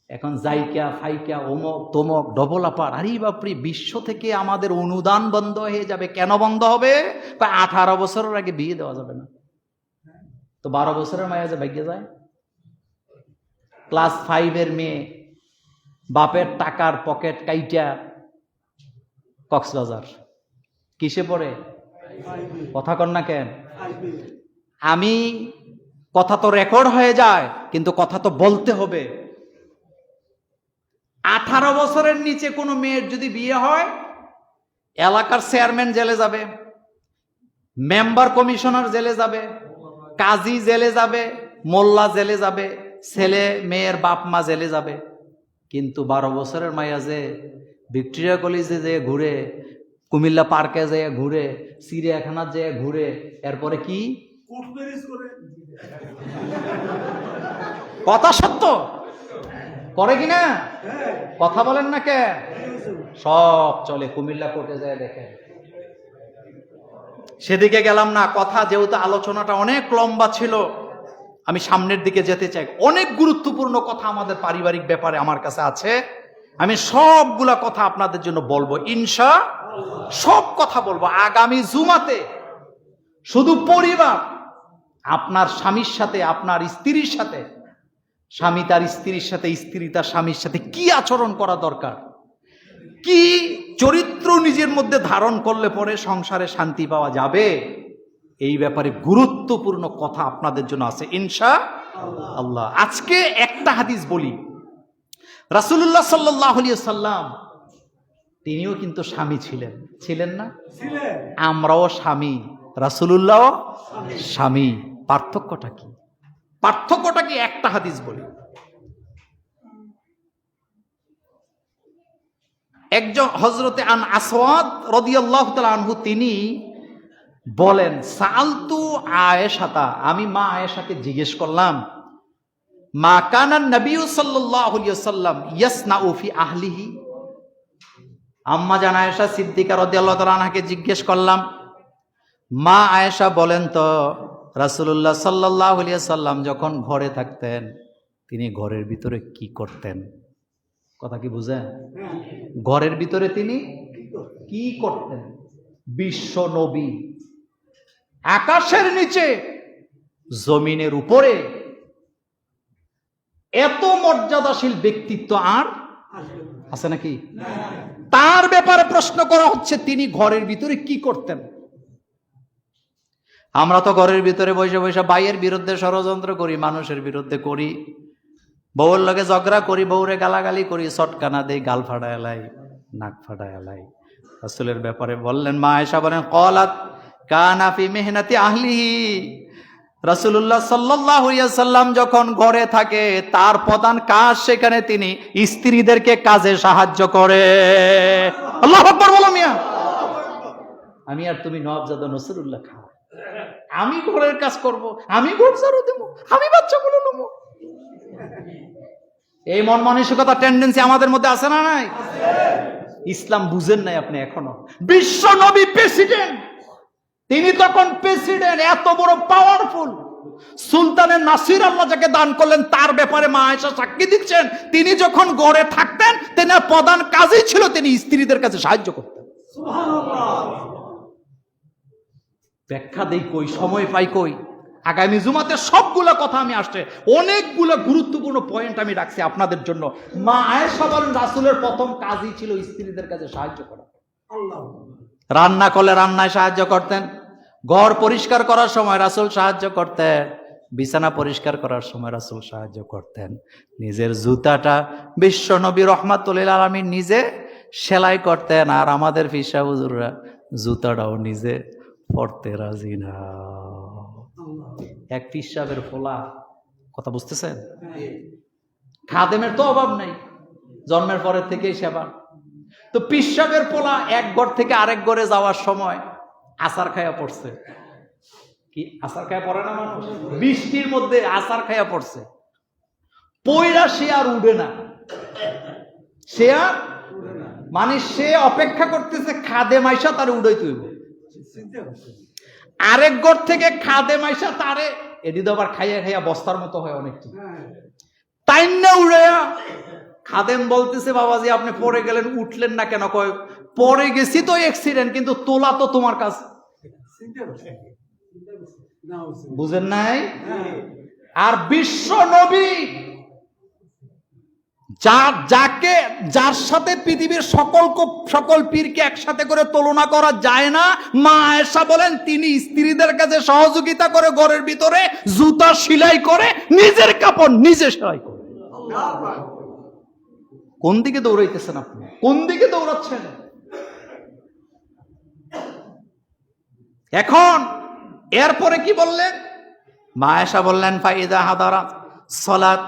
এখন জাইকা ফাইকা অমক তমক ডবল আপার, আরে বাপরে, বিশ্ব থেকে আমাদের অনুদান বন্ধ হয়ে যাবে। কেন বন্ধ হবে? 18 বছরের আগে বিয়ে দেওয়া যাবে না। তো 12 বছরের মায়া যে ভাগ্যে যায়। ক্লাস 5 মেয়ে বাপের টাকার পকেট কাইটা কক্সবাজার। কিসে পড়ে? কথা কন না কেন? আমি কথা তো রেকর্ড হয়ে যায়, কিন্তু কথা তো বলতে হবে। 18 বছরের নিচে কোনো মেয়ের যদি বিয়ে হয়, এলাকার চেয়ারম্যান জেলে যাবে, মেম্বার কমিশনার জেলে যাবে, কাজী জেলে যাবে, মোল্লা জেলে যাবে, ছেলে মেয়ের বাপ মা জেলে যাবে। কিন্তু 12 বছরের মাইয়া যে ভিক্টোরিয়া কলেজে যে ঘুরে, কুমিল্লা পার্কে যে ঘুরে, চিড়িয়াখানা যে ঘুরে, এরপরে কি কথা সত্য করে কিনা? কথা বলেন না কে? সব চলে। কুমিল্লা কোর্টে যায় দেখেন। সেদিকে গেলাম না। কথা যেহেতু আলোচনাটা অনেক লম্বা ছিল, আমি সামনের দিকে যেতে চাই। অনেক গুরুত্বপূর্ণ কথা আমাদের পারিবারিক ব্যাপারে আমার কাছে আছে। আমি সবগুলা কথা আপনাদের জন্য বলবো, সব কথা বলবো আগামী জুমাতে। শুধু পরিবার, আপনার স্বামীর সাথে, আপনার স্ত্রীর সাথে, স্বামী তার স্ত্রীর সাথে, স্ত্রী তার স্বামীর সাথে কি আচরণ করা দরকার, কি চরিত্র নিজের মধ্যে ধারণ করলে পরে সংসারে শান্তি পাওয়া যাবে, এই ব্যাপারে গুরুত্বপূর্ণ কথা আপনাদের জন্য আছে ইনশাআল্লাহ। আজকে একটা হাদিস বলি। রাসূলুল্লাহ সাল্লাল্লাহু আলাইহি ওয়াসাল্লাম তিনিও কিন্তু স্বামী ছিলেন, ছিলেন না? আমরাও স্বামী, রাসূলুল্লাহ স্বামী। পার্থক্যটা কি? পার্থক্যটা কি? একটা হাদিস বলি। একজন হযরতে আন আসওয়াদ রাদিয়াল্লাহু তাআলা আনহু তিনি বলেন, সাআলতু আয়েশাতা, আমি মা আয়েশাকে জিজ্ঞেস করলাম, মা কানা নবী সাল্লাল্লাহু আলাইহি ওয়াসাল্লাম ইয়াসনাউ ফি আহলিহি। আম্মা জান আয়েশা সিদ্দিকা রাদিয়াল্লাহু তাআলা আনহাকে জিজ্ঞেস করলাম, মা আয়েশা বলেন তো রাসূলুল্লাহ সাল্লাল্লাহু আলাইহি ওয়াসাল্লাম যখন ঘরে থাকতেন তিনি ঘরের ভিতরে কি করতেন? কথা কি বুঝেন? ঘরের ভিতরে তিনি কি করতেন? বিশ্ব নবী, আকাশের নিচে জমিনের উপরে এত মর্যাদাশীল ব্যক্তিত্ব আর আছে নাকি? তার ব্যাপারে প্রশ্ন করা হচ্ছে, তিনি ঘরের ভিতরে কি করতেন? আমরা তো ঘরের ভিতরে বসে বসে ভাইয়ের বিরুদ্ধে ষড়যন্ত্র করি, মানুষের বিরুদ্ধে করি, বউর লগে ঝগড়া করি, বউরে গালাগালি করি, চটকানা দেই, গাল ফাটায় লাই, নাক ফাটায় লাই। রাসূলের ব্যাপারে বললেন, মা আয়েশা বলেন, ক্বালাত কানা ফি মিহনাতি আহলিহি। রাসূলুল্লাহ সাল্লাল্লাহু আলাইহি ওয়াসাল্লাম যখন ঘরে থাকে তার প্রধান কাজ সেখানে তিনি স্ত্রীদেরকে কাজে সাহায্য করে। আল্লাহু আকবার বলো মিয়া। আমি আর তুমি নওয়াবজাদা নসরুল্লাহ খান, আমি ঘরের কাজ করব, আমি ঘর ঝাড়ু দেব, আমি বাচ্চাগুলো নেব। এই মন মানসিকতা টেন্ডেন্সি আমাদের মধ্যে আছে না নাই? ইসলাম বুঝেন নাই আপনি এখনো। বিশ্ব নবী প্রেসিডেন্ট, তিনি তখন প্রেসিডেন্ট, এত বড় পাওয়ারফুল সুলতানের নাসির আল্লাহ যাকে দান করলেন, তার ব্যাপারে মা আয়েশা সাক্ষী দিচ্ছেন, তিনি যখন ঘরে থাকতেন তেনার প্রধান কাজই ছিল তিনি স্ত্রীদের কাছে সাহায্য করতেন। সুবহানাল্লাহ। ব্যাখ্যা দেই কই, সময় পাই কই। আগামী জুমাতে সবগুলো কথা আমি আসছে, অনেকগুলো গুরুত্বপূর্ণ পয়েন্ট আমি রাখছি আপনাদের জন্য। মা আয়েশা বলেন রাসূলের প্রথম কাজই ছিল স্ত্রীদের কাছে সাহায্য করা। রান্না করলে রান্নায় সাহায্য করতেন, ঘর পরিষ্কার করার সময় রাসূল সাহায্য করতেন, বিছানা পরিষ্কার করার সময় রাসূল সাহায্য করতেন। নিজের জুতাটা বিশ্ব নবী রাহমাতুল লিল আলামিন নিজে সেলাই করতেন, আর আমাদের ফিসা হুজুররা জুতাটাও নিজে পরতে রাজি না। এক পিসাবের ফোলা, কথা বুঝতেছেন? খাদেমের তো অভাব নাই, জন্মের পরের থেকেই সেবা। তো পিসাবের পোলা এক ঘর থেকে আরেক ঘরে যাওয়ার সময় আসার খায়া পড়ছে। কি আসার খায়া পড়ে না মানুষ? বৃষ্টির মধ্যে আসার খায়া পড়ছে, পয়রা সে আর উঠে না, সে আর মানে সে অপেক্ষা করতেছে খাদেম আইসা তারে উড়াই তুইব। আরেক ঘর থেকে খাদেম আইসা তারে এটি তো আবার খাইয়া খাইয়া বস্তার মতো হয় অনেকটি, তাই না উড়াইয়া। খাদেম বলতেছে বাবাজি আপনি পড়ে গেলেন, উঠলেন না কেন? কয় পড়ে গেছি তো অ্যাক্সিডেন্ট, কিন্তু তোলা তো তোমার কাছে। বুঝেন নাই? আর বিশ্ব নবী যার সাথে পৃথিবীর সকল পীরকে একসাথে করে তুলনা করা যায় না, মা আয়েশা বলেন তিনি স্ত্রীদের কাছে সহযোগিতা করে ঘরের ভিতরে জুতা সেলাই করে, নিজের কাপড় নিজে সেলাই করে। কোন দিকে দৌড়াইতেছেন আপনি? কোন দিকে দৌড়াচ্ছেন? এখন এরপরে কি বললেন? মা আয়েশা বললেন ফাইদা হাদারাত সালাত,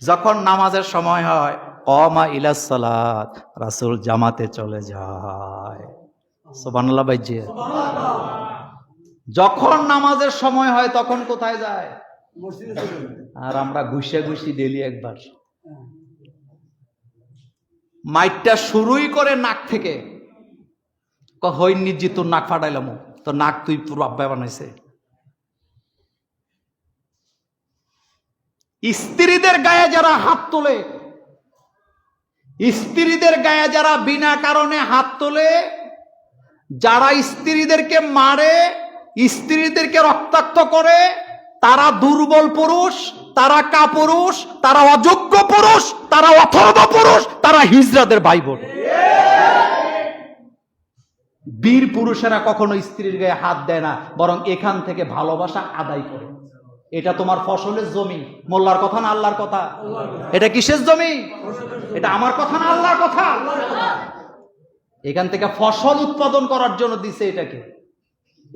যখন নামাজের সময় হয় কমা ইলাস সালাত, রাসূল জামাতে চলে যায়। সুবহানাল্লাহ ভাইজি। যখন নামাজের সময় হয় তখন কোথায় যায়? আর আমরা ঘুষি ডেলি একবার। মাইটটা শুরুই করে নাক থেকে, হই নিজে তোর নাক ফাটাইলাম, তো নাক তুই পুরো আব্বাই বানাইছে। স্ত্রীদের গায়ে যারা হাত তোলে, স্ত্রীদের গায়ে যারা বিনা কারণে হাত তোলে, যারা স্ত্রীদেরকে মারে, স্ত্রীদেরকে রক্তাক্ত করে, তারা দুর্বল পুরুষ, তারা কাপুরুষ, তারা অযোগ্য পুরুষ, তারা অথর্ব পুরুষ, তারা হিজড়াদের ভাই বোন। বীর পুরুষেরা কখনো স্ত্রীর গায়ে হাত দেয় না, বরং এখান থেকে ভালোবাসা আদায় করে। এটা তোমার ফসলের জমি, মোল্লার কথা না আল্লাহর কথা? এটা কিসের জমি? এটা আমার কথা না আল্লাহর কথা? এখান থেকে ফসল উৎপাদন করার জন্য দিছে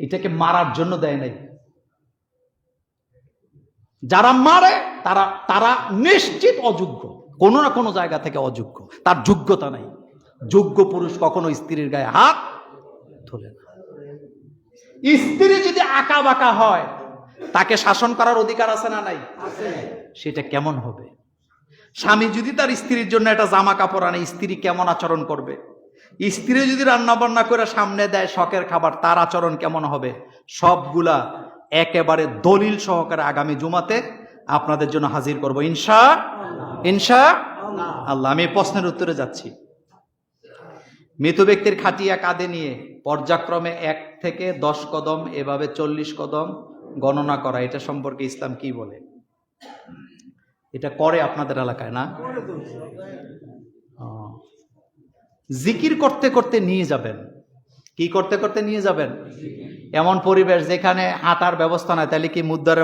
এটাকে মারার জন্য দেয় নাই। যারা মারে তারা নিশ্চিত অযোগ্য, কোনো না কোনো জায়গা থেকে অযোগ্য, তার যোগ্যতা নাই। যোগ্য পুরুষ কখনো স্ত্রীর গায়ে হাত তোলে না। স্ত্রী যদি আঁকা বাঁকা হয়, তাকে শাসন করার অধিকার আছে না নাই? সেটা কেমন হবে? স্বামী যদি তার স্ত্রীর জন্য একটা জামা কাপড় আনে, স্ত্রী কেমন আচরণ করবে? স্ত্রী যদি রান্না বান্না করে সামনে দেয় শখের খাবার, তার আচরণ কেমন হবে? সবগুলা একেবারে দলিল সহকারে আগামী জুমাতে আপনাদের জন্য হাজির করব ইনশাআল্লাহ। আমি প্রশ্নের উত্তরে যাচ্ছি। মৃত ব্যক্তির খাটিয়া কাঁধে নিয়ে পর্যায়ক্রমে 1 থেকে 10 কদম, এভাবে 40 কদম গণনা করা, এটা সম্পর্কে ইসলাম কি বলে? এটা করে আপনাদের এলাকায় না? জিকির করতে করতে নিয়ে যাবেন। কি করতে করতে নিয়ে যাবেন? এমন পরিবেশ যেখানে হাঁটার ব্যবস্থা নাই, তাহলে কি মুদ্রার